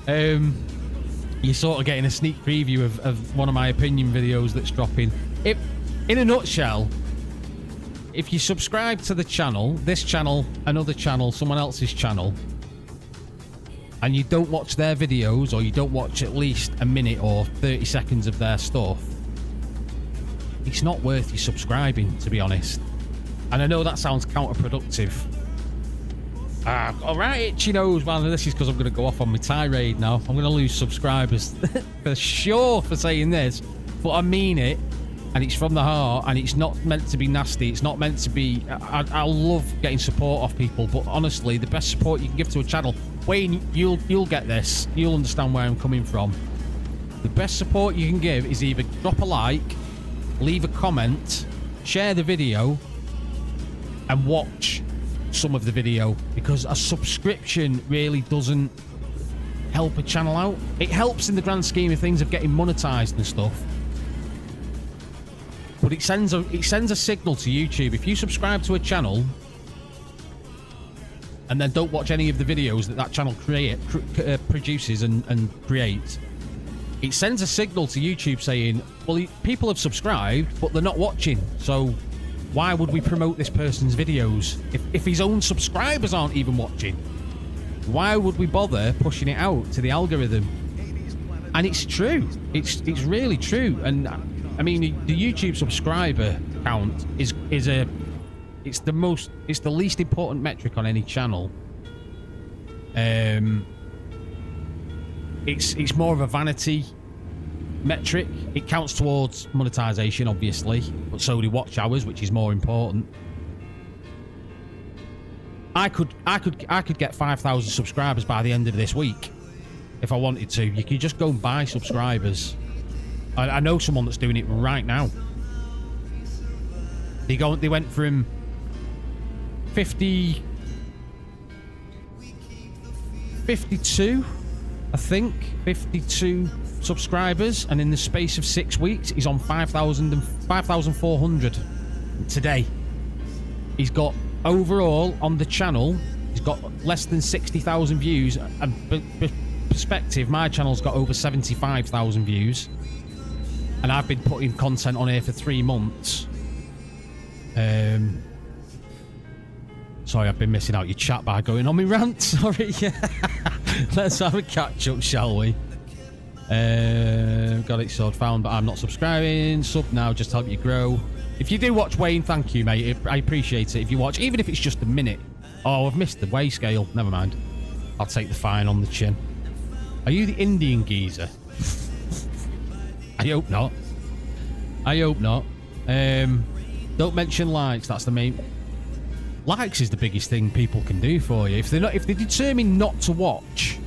You're sort of getting a sneak preview of one of my opinion videos that's dropping. In a nutshell, if you subscribe to the channel, this channel, another channel, someone else's channel, and you don't watch their videos, or you don't watch at least a minute or 30 seconds of their stuff, it's not worth you subscribing, to be honest. And I know that sounds counterproductive. All right, itchy nose, man. This is because I'm going to go off on my tirade now. I'm going to lose subscribers for sure for saying this, but I mean it. And it's from the heart, and it's not meant to be nasty. It's not meant to be... I love getting support off people, but honestly, the best support you can give to a channel... Wayne, you'll get this. You'll understand where I'm coming from. The best support you can give is either drop a like, leave a comment, share the video, and watch some of the video, because a subscription really doesn't help a channel out. It helps in the grand scheme of things of getting monetized and stuff. But it sends a signal to YouTube. If you subscribe to a channel and then don't watch any of the videos that channel produces and creates, it sends a signal to YouTube saying, well, people have subscribed, but they're not watching. So why would we promote this person's videos if his own subscribers aren't even watching? Why would we bother pushing it out to the algorithm? And it's true. It's really true. And I mean, the YouTube subscriber count is the least important metric on any channel. It's more of a vanity metric. It counts towards monetization, obviously, but so do watch hours, which is more important. I could get 5,000 subscribers by the end of this week. if I wanted to. You can just go and buy subscribers. I know someone that's doing it right now. They went from 52, I think, 52 subscribers, and in the space of 6 weeks, he's on 5,400 today. He's got overall on the channel, he's got less than 60,000 views. And perspective, my channel's got over 75,000 views, and I've been putting content on here for 3 months. Sorry, I've been missing out your chat by going on my rant. Sorry. Let's have a catch up, shall we? Got it sorted, found, but I'm not subscribing. Sub now, just to help you grow. If you do watch, Wayne, thank you, mate. I appreciate it. If you watch, even if it's just a minute. Oh, I've missed the weigh scale. Never mind. I'll take the fine on the chin. Are you the Indian geezer? I hope not. I hope not. Don't mention likes. That's the main. Likes is the biggest thing people can do for you. If they're determined not to watch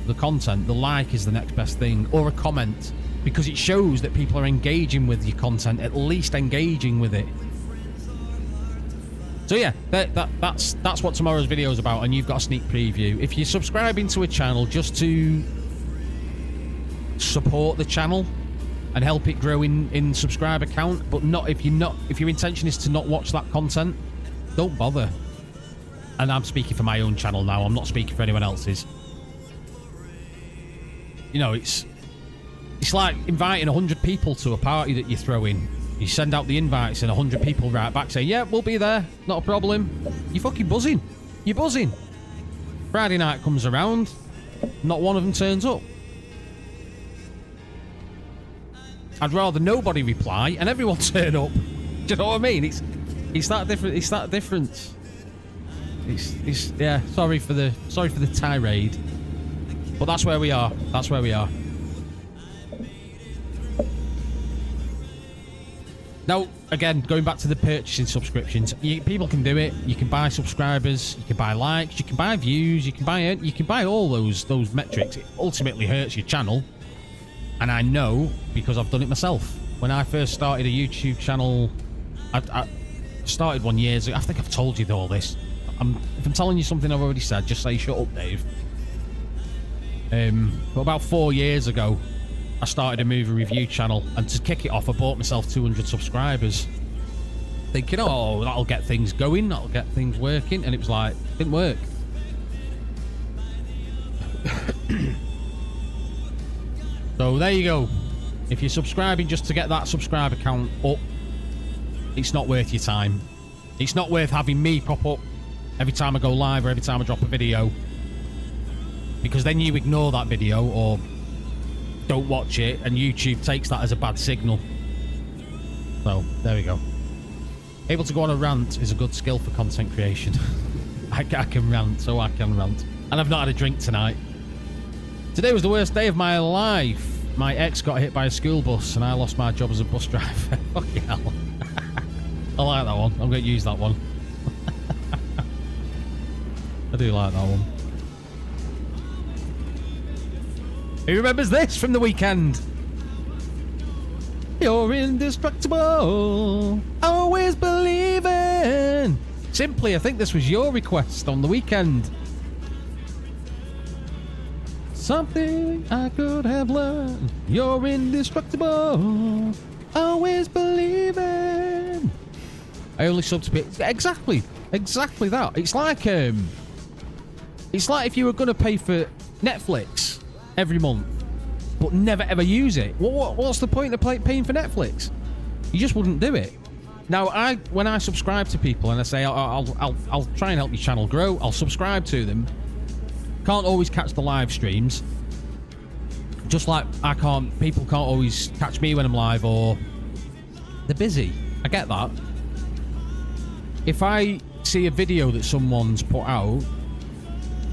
the content, the like is the next best thing, or a comment, because it shows that people are engaging with your content, at least engaging with it. So yeah, that's what tomorrow's video is about, and you've got a sneak preview. If you're subscribing to a channel just to support the channel and help it grow in subscriber count, but if your intention is to not watch that content, don't bother. And I'm speaking for my own channel now. I'm not speaking for anyone else's. You know, it's like inviting 100 people to a party that you throw in. You send out the invites and 100 people write back saying, yeah, we'll be there. Not a problem. You're fucking buzzing. You're buzzing. Friday night comes around. Not one of them turns up. I'd rather nobody reply and everyone turn up. Do you know what I mean? It's that different. It's that different. It's yeah. Sorry for the tirade, but that's where we are. That's where we are. Now, again, going back to the purchasing subscriptions, people can do it. You can buy subscribers, you can buy likes, you can buy views, you can buy all those metrics. It ultimately hurts your channel, and I know because I've done it myself. When I first started a YouTube channel, I started 1 year ago. I think I've told you all this. If I'm telling you something I've already said, just say shut up, Dave. But about 4 years ago, I started a movie review channel, and to kick it off, I bought myself 200 subscribers, thinking, oh, that'll get things going, that'll get things working, and it was like, it didn't work. So there you go. If you're subscribing just to get that subscriber count up, it's not worth your time. It's not worth having me pop up every time I go live or every time I drop a video, because then you ignore that video or don't watch it, and YouTube takes that as a bad signal. So there we go. Able to go on a rant is a good skill for content creation. I can rant, so I can rant. And I've not had a drink tonight. Today was the worst day of my life. My ex got hit by a school bus and I lost my job as a bus driver. Fucking hell. I like that one. I'm going to use that one. I do like that one. Who remembers this from the weekend? You're indestructible, always believing. Simply, I think this was your request on the weekend. Something I could have learned. You're indestructible, always believing. I only subbed to it. Exactly that. It's like if you were going to pay for Netflix every month, but never ever use it. What's the point of paying for Netflix? You just wouldn't do it. Now, when I subscribe to people and I say I'll try and help your channel grow, I'll subscribe to them. Can't always catch the live streams. Just like people can't always catch me when I'm live, or they're busy. I get that. If I see a video that someone's put out,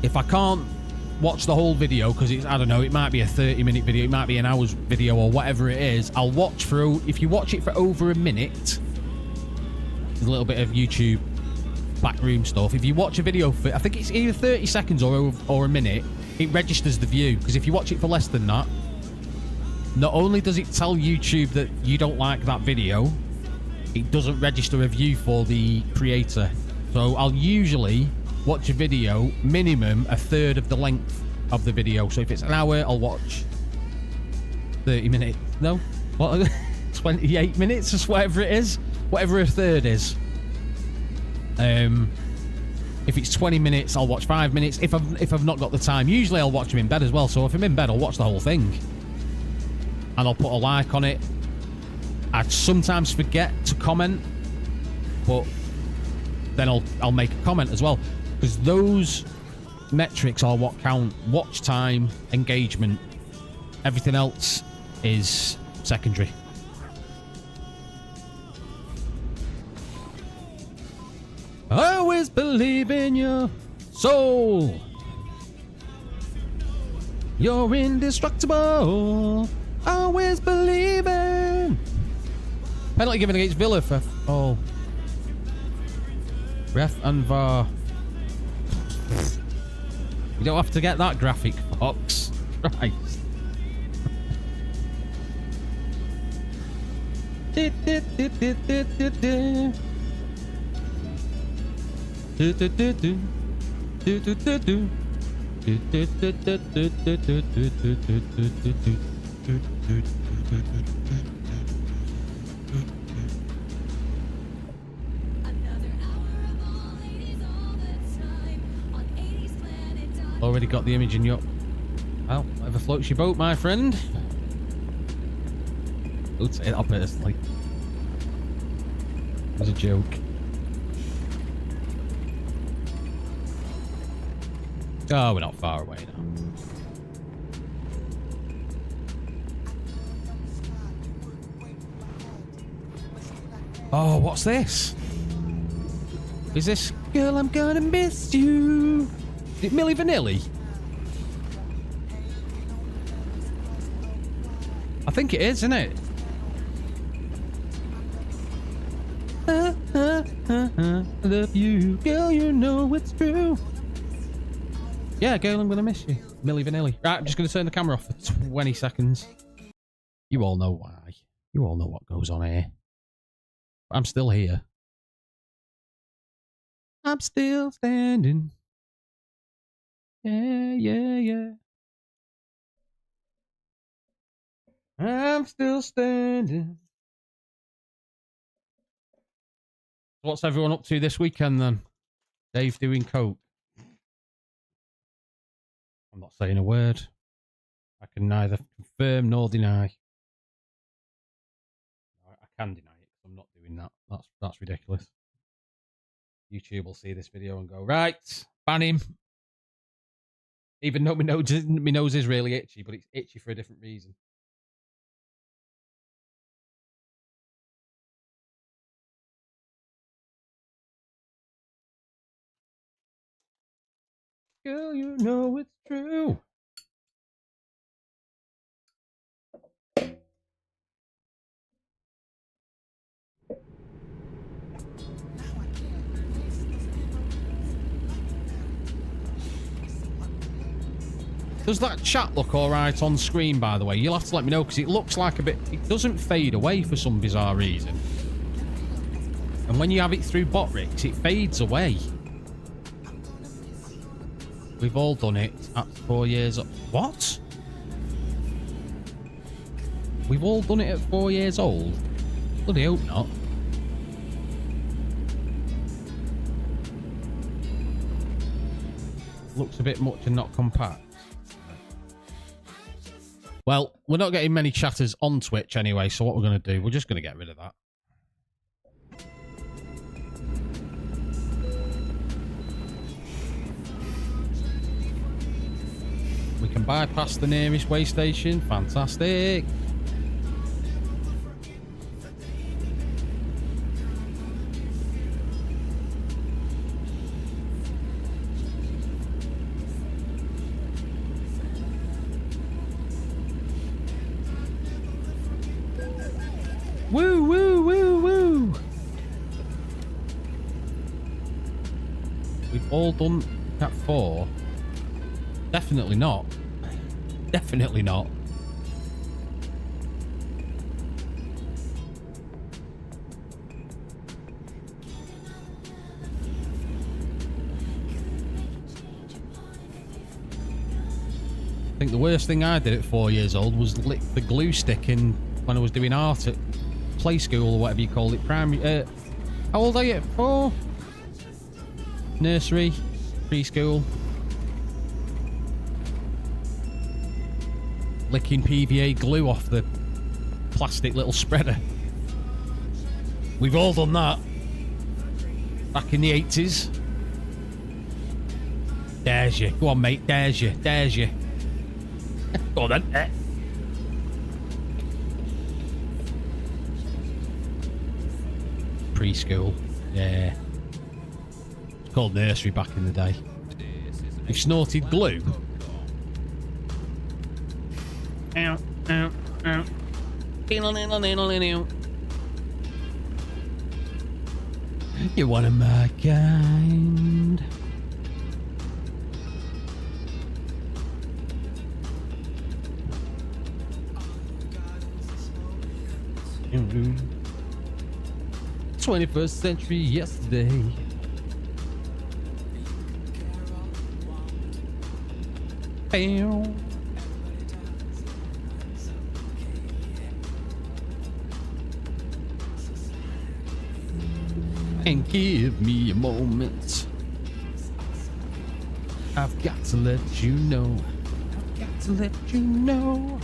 if I can't watch the whole video because it's, I don't know, it might be a 30-minute video, it might be an hour's video or whatever it is, I'll watch for, if you watch it for over a minute, there's a little bit of YouTube backroom stuff. If you watch a video for, I think it's either 30 seconds or a minute, it registers the view, because if you watch it for less than that, not only does it tell YouTube that you don't like that video, it doesn't register a view for the creator. So I'll usually watch a video minimum a third of the length of the video. So if it's an hour, I'll watch 30 minutes. No? What? 28 minutes or whatever it is. Whatever a third is. If it's 20 minutes, I'll watch 5 minutes. If I've not got the time, usually I'll watch them in bed as well. So if I'm in bed, I'll watch the whole thing. And I'll put a like on it. I sometimes forget to comment, but then I'll make a comment as well, because those metrics are what count. Watch time, engagement, everything else is secondary. I always believe in your soul. You're indestructible. Always believing. Penalty given against Villa for ref and VAR. You don't have to get that graphic, Fox. Right. Already got the image in your... Well, whatever floats your boat, my friend. Don't say that personally. It was a joke. Oh, we're not far away now. Oh, what's this? Is this Girl, I'm Gonna Miss You? Is it Milli Vanilli? I think it is, isn't it? I love you, girl, you know it's true. Yeah, Girl, I'm Gonna Miss You. Milli Vanilli. Right, I'm just going to turn the camera off for 20 seconds. You all know why. You all know what goes on here. I'm still here. I'm still standing. Yeah, yeah, yeah. I'm still standing. What's everyone up to this weekend then? Dave doing coke. I'm not saying a word. I can neither confirm nor deny. I can deny it because I'm not doing that. That's ridiculous. YouTube will see this video and go, right, ban him. Even though my nose is really itchy, but it's itchy for a different reason. Girl, you know it's true. Does that chat look alright on screen, by the way? You'll have to let me know, because it looks like a bit... It doesn't fade away for some bizarre reason. And when you have it through Botrix, it fades away. We've all done it at 4 years... What? We've all done it at 4 years old? Bloody hope not. Looks a bit much and not compact. Well, we're not getting many chatters on Twitch anyway, so what we're going to do, we're just going to get rid of that. We can bypass the nearest way station. Fantastic. Woo, woo, woo, woo. We've all done Cat 4. Definitely not. Definitely not. I think the worst thing I did at 4 years old was lick the glue stick in when I was doing art at play school or whatever you call it. Primary. How old are you? 4? Nursery, preschool. Licking PVA glue off the plastic little spreader. We've all done that. Back in the 80s. Dares you. Go on, mate. Dares you. Dares you. Go on then. Preschool. Yeah. It's called nursery back in the day. You've snorted glue. Ow, ow, ow. You're one of my kind. Mm-hmm. 21st century yesterday. Bam. And give me a moment. I've got to let you know. I've got to let you know.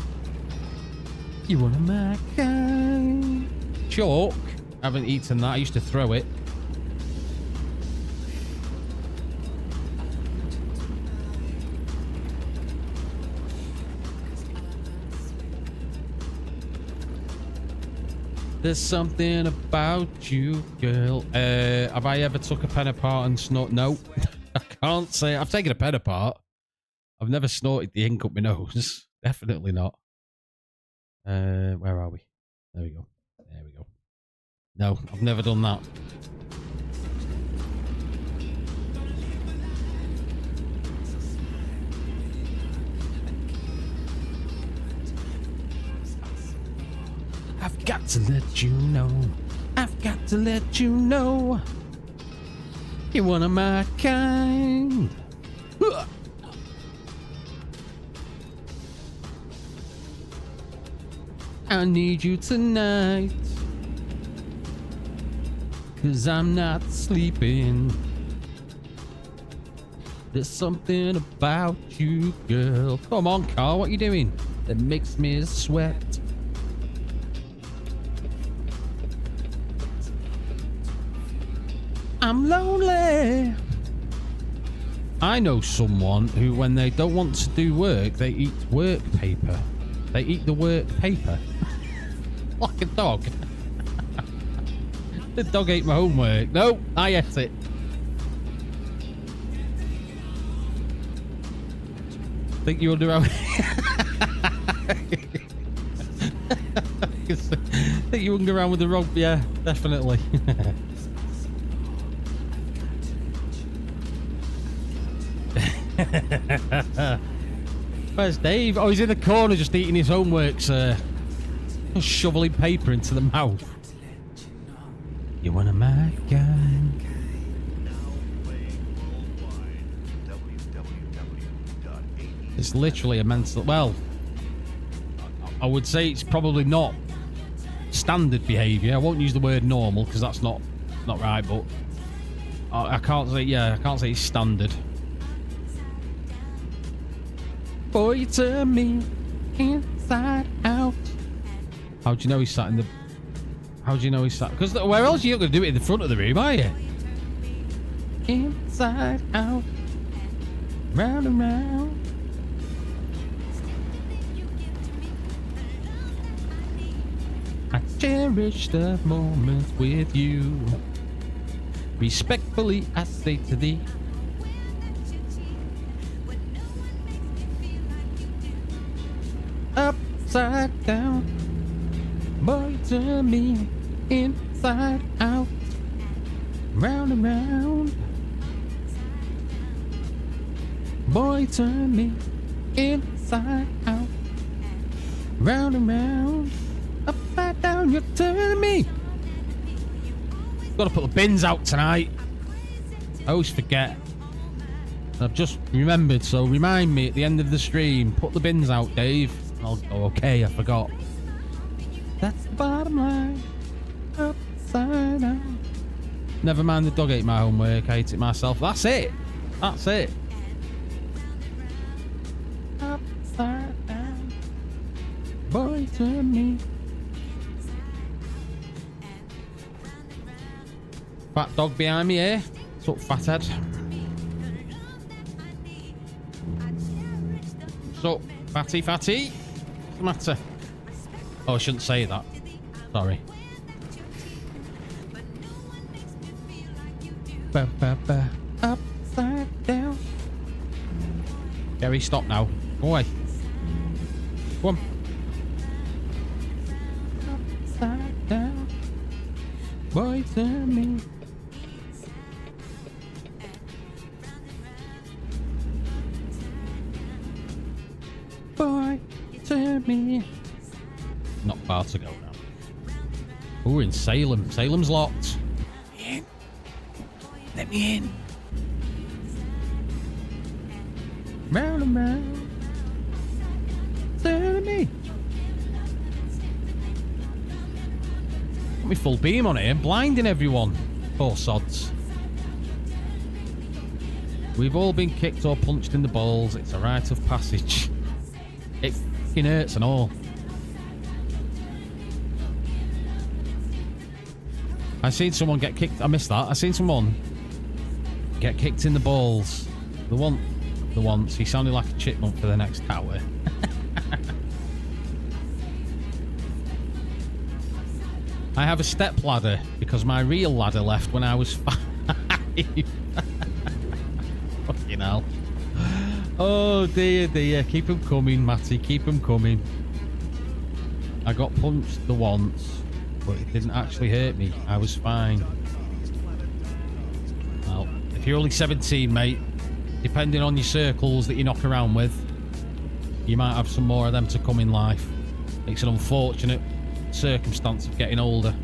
You're one of my kind. Chalk. I haven't eaten that. I used to throw it. There's something about you, girl. Have I ever took a pen apart and snort? No. I can't say. I've taken a pen apart. I've never snorted the ink up my nose. Definitely not. Where are we? There we go. There we go. No, I've never done that. I've got to let you know. I've got to let you know. You're one of my kind. I need you tonight. 'Cause I'm not sleeping. There's something about you, girl. Come on, Carl, what are you doing? That makes me sweat. I'm lonely. I know someone who, when they don't want to do work, they eat work paper. They eat the work paper. Like a dog. The dog ate my homework. No, I ate it. Think you wonder how... Think you wouldn't go around with the rug? Yeah, definitely. Where's Dave? Oh, he's in the corner just eating his homework, sir. Just shoveling paper into the mouth. You're one of my kind. It's literally a mental... Well, I would say it's probably not standard behaviour. I won't use the word normal because that's not right, but I can't say... Yeah, I can't say it's standard. Boy, you turn me inside out. How do you know he's sat in the... How do you know he's sat... Because where else are you going to do it in the front of the room, are you? Inside out. Round and round. I cherish the moments with you. Respectfully, I say to thee. Upside down, boy, turn me inside out, round and round. Boy, turn me inside out. Round and round. Upside down, you're turning me. Gotta put the bins out tonight. I always forget. I've just remembered, so remind me at the end of the stream. Put the bins out, Dave. I'll go, okay, I forgot. That's the bottom line. Upside down. Never mind the dog ate my homework, I ate it myself. That's it. That's it. Upside down. Boy, turn me. Fat dog behind me here. What's up, fathead? What's up, fatty? What's the matter? Oh, I shouldn't say that. Sorry. Ba, ba, ba. Upside down. Gary, stop now. Go away. Go on. Upside down. Boy, turn me. Boy, turn me. Not far to go now. Oh, we're in Salem. Salem's locked. In. Let me in. Round and round. Turn me. Got me full beam on here, blinding everyone. Poor sods. We've all been kicked or punched in the balls. It's a rite of passage. It fucking hurts and all. I seen someone get kicked. I missed that. I seen someone get kicked in the balls. The once. He sounded like a chipmunk for the next hour. I have a step ladder because my real ladder left when I was 5. Fucking hell. Oh dear, dear. Keep them coming, Matty. Keep them coming. I got punched the once, but it didn't actually hurt me. I was fine. Well, if you're only 17, mate, depending on your circles that you knock around with, you might have some more of them to come in life. It's an unfortunate circumstance of getting older.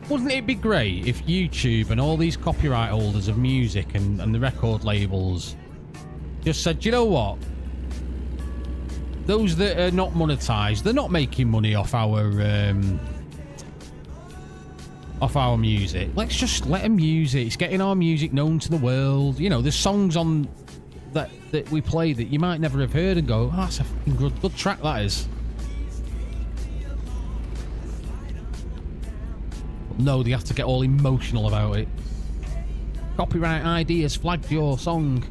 Wouldn't it be great if YouTube and all these copyright holders of music and the record labels just said, you know what? Those that are not monetized, they're not making money off our music. Let's just let them use it. It's getting our music known to the world. You know, there's songs on that we play that you might never have heard and go, oh, that's a fucking good track, that is. No, they have to get all emotional about it. Copyright ID has flagged your song.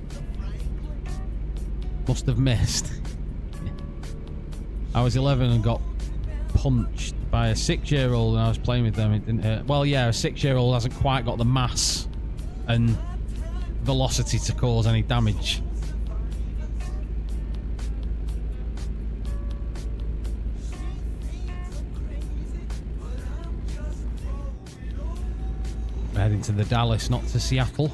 Must have missed. I was 11 and got punched by a 6-year-old and I was playing with them. It didn't hurt. Well, yeah, a 6-year-old hasn't quite got the mass and velocity to cause any damage. We're heading to the Dallas, not to Seattle.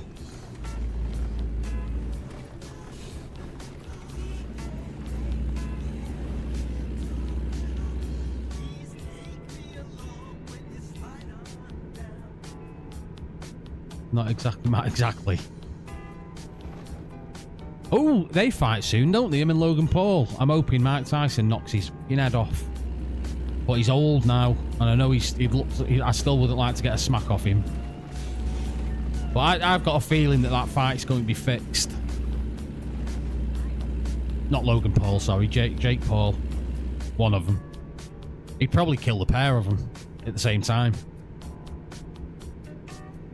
Not exactly. Oh, they fight soon, don't they? Him and Logan Paul. I'm hoping Mike Tyson knocks his fucking head off. But he's old now, and I know I still wouldn't like to get a smack off him. But I've got a feeling that fight's going to be fixed. Not Logan Paul, sorry. Jake Paul. One of them. He'd probably kill the pair of them at the same time.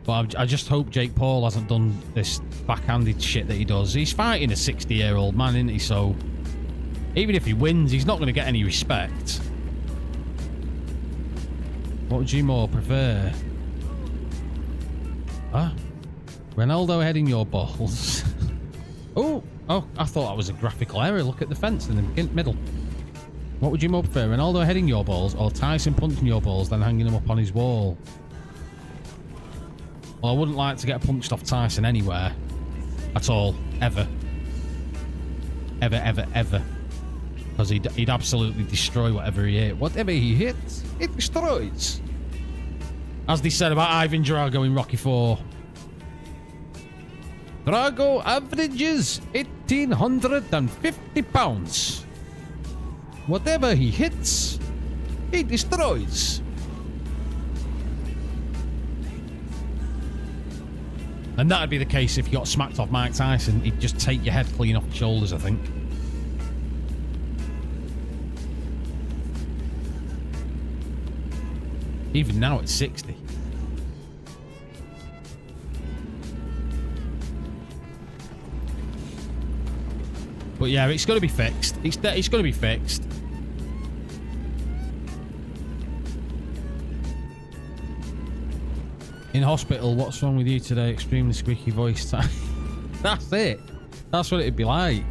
But I just hope Jake Paul hasn't done this backhanded shit that he does. He's fighting a 60-year-old man, isn't he? So even if he wins, he's not going to get any respect. What would you more prefer? Huh? Ronaldo heading your balls. Oh, Oh, I thought that was a graphical error. Look at the fence in the middle. What would you more prefer, Ronaldo heading your balls or Tyson punching your balls then hanging them up on his wall? Well, I wouldn't like to get punched off Tyson anywhere. At all. Ever. Ever, ever, ever. Because he'd absolutely destroy whatever he hit. Whatever he hits, it destroys. As they said about Ivan Drago in Rocky IV. Drago averages 1,850 pounds. Whatever he hits, he destroys. And that'd be the case if you got smacked off Mike Tyson. He'd just take your head clean off the shoulders, I think. Even now at 60. But yeah, it's got to be fixed. It's got to be fixed. In hospital, what's wrong with you today? Extremely squeaky voice time. That's it. That's what it'd be like.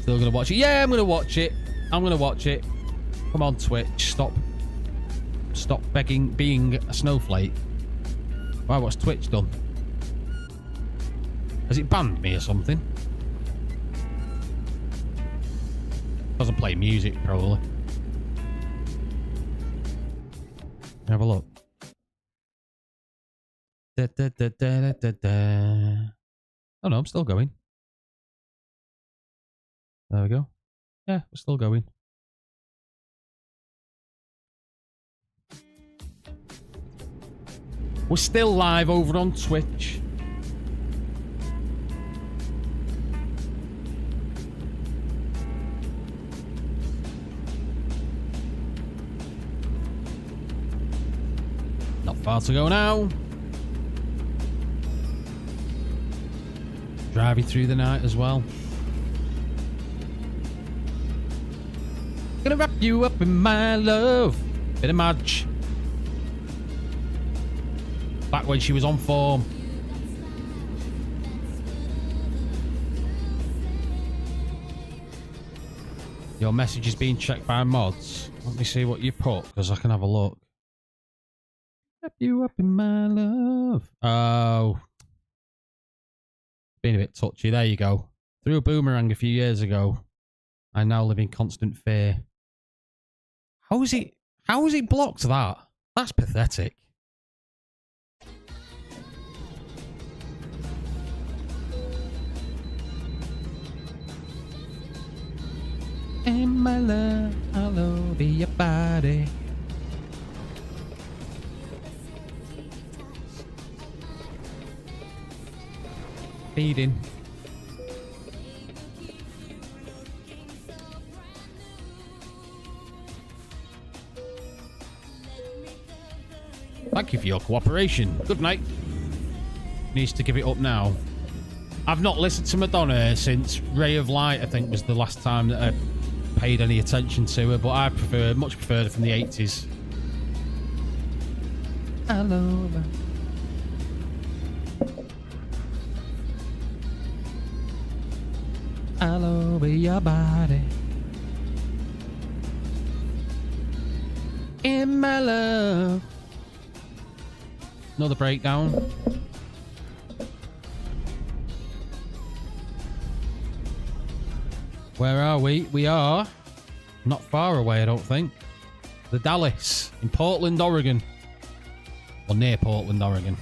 Still gonna watch it? Yeah, I'm gonna watch it. I'm gonna watch it. Come on, Twitch. Stop being a snowflake. Why, what's Twitch done? Has it banned me or something? Doesn't play music, probably. Have a look. Da, da, da, da, da, da. Oh no, I'm still going. There we go. Yeah, we're still going. We're still live over on Twitch. Not far to go now. Driving through the night as well. Gonna wrap you up in my love. Bit of Madge. Back when she was on form. Your message is being checked by mods. Let me see what you put, because I can have a look. Wrap you up in my love. Oh. Being a bit touchy. There you go. Threw a boomerang a few years ago. I now live in constant fear. How is it blocked that? That's pathetic. And my love all over your body. Feeding. Thank you for your cooperation. Good night. Needs to give it up now. I've not listened to Madonna since Ray of Light, I think, was the last time that I paid any attention to her, but I much preferred her from the 80s. Hello. All over your body. In my love. Another breakdown. Where are we? We are not far away, I don't think. The Dallas in Portland, Oregon. Or near Portland, Oregon.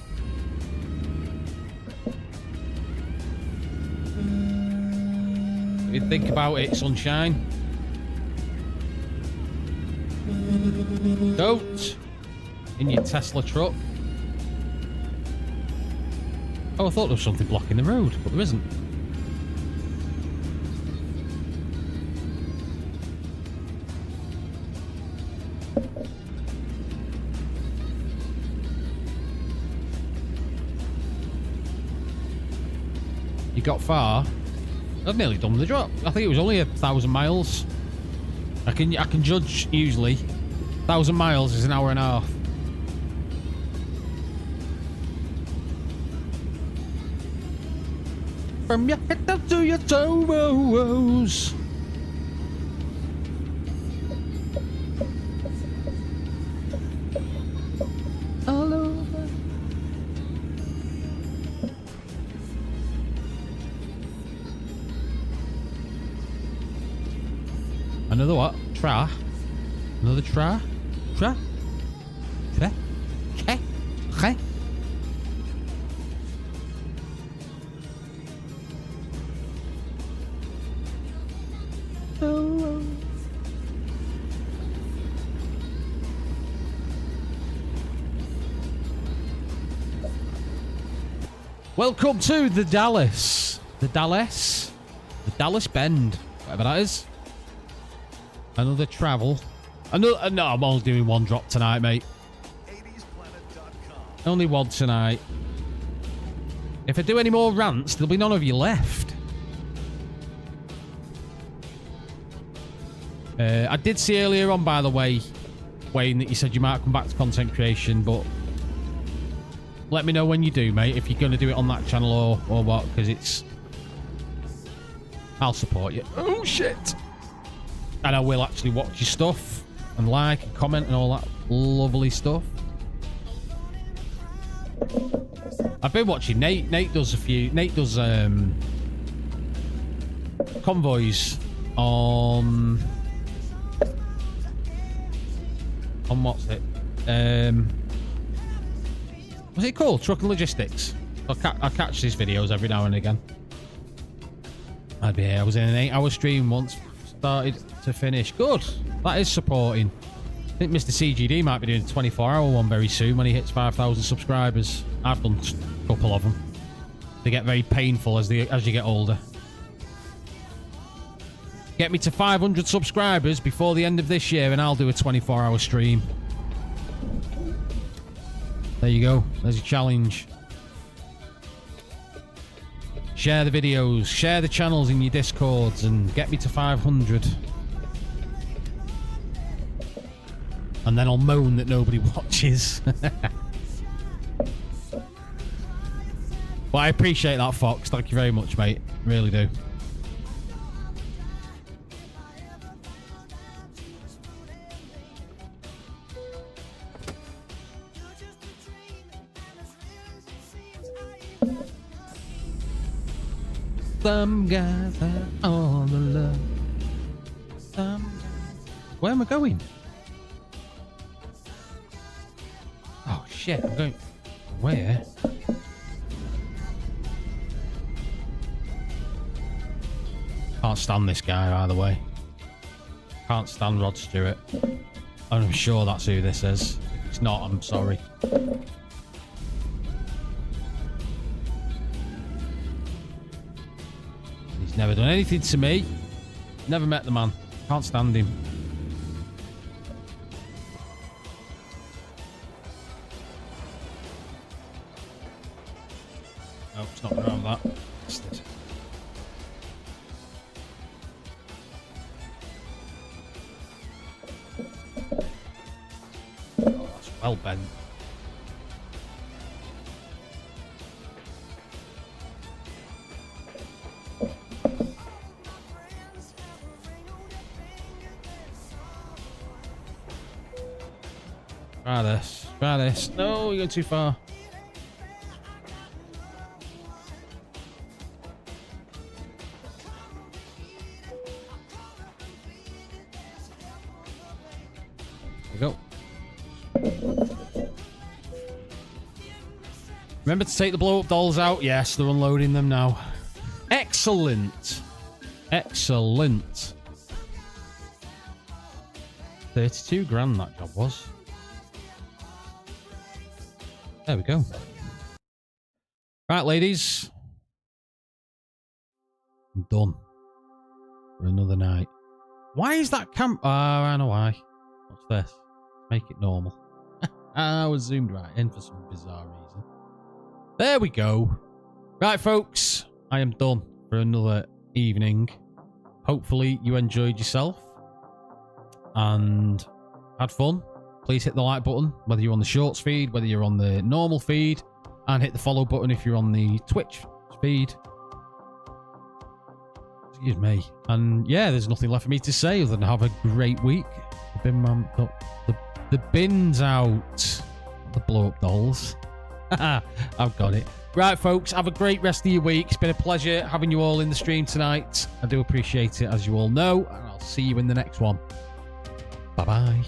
What do you think about it, sunshine? Don't in your Tesla truck. Oh, I thought there was something blocking the road, but there isn't. You got far. I've nearly done the drop. I think it was only 1,000 miles. I can judge usually. 1,000 miles is an hour and a half. from your head down to your toes. All over. Another what? Try. Another try. Try. Try. Okay. Okay. Oh. Welcome to the Dallas. The Dallas Bend. Whatever that is. Another travel. Another. No, I'm only doing one drop tonight, mate. 80splanet.com. Only one tonight. If I do any more rants, there'll be none of you left. I did see earlier on, by the way, Wayne, that you said you might come back to content creation, but let me know when you do, mate, if you're going to do it on that channel or what, because it's... I'll support you. Oh, shit. And I will actually watch your stuff and like and comment and all that lovely stuff. I've been watching Nate. Nate does convoys on what's it? What's it called? Truck and Logistics. I catch these videos every now and again. I was in an 8-hour stream once, started to finish. Good. That is supporting. I think Mr. CGD might be doing a 24-hour one very soon when he hits 5,000 subscribers. I've done a couple of them. They get very painful as you get older. Get me to 500 subscribers before the end of this year and I'll do a 24-hour stream. There you go. There's your challenge. Share the videos, share the channels in your Discords and get me to 500. And then I'll moan that nobody watches. But I appreciate that, Fox. Thank you very much, mate. Really do. Some guys have all the love. Some guys... Where am I going? Oh shit, I'm going... Where? Can't stand this guy, either way. Can't stand Rod Stewart. I'm sure that's who this is. If it's not, I'm sorry. He's never done anything to me. Never met the man. Can't stand him. No, it's not around that. Bastard. Oh, that's well bent. Try this. Try this. No, you're going too far. There we go. Remember to take the blow-up dolls out? Yes, they're unloading them now. Excellent. Excellent. 32 grand that job was. There we go. Right, ladies. I'm done for another night. Why is that cam... Oh, I know why. What's this? Make it normal. I was zoomed right in for some bizarre reason. There we go. Right, folks. I am done for another evening. Hopefully you enjoyed yourself and had fun. Please hit the like button, whether you're on the shorts feed, whether you're on the normal feed, and hit the follow button if you're on the Twitch feed. Excuse me. And yeah, there's nothing left for me to say other than have a great week. The bin's out. The blow up dolls. I've got it. Right, folks, have a great rest of your week. It's been a pleasure having you all in the stream tonight. I do appreciate it, as you all know. And I'll see you in the next one. Bye-bye.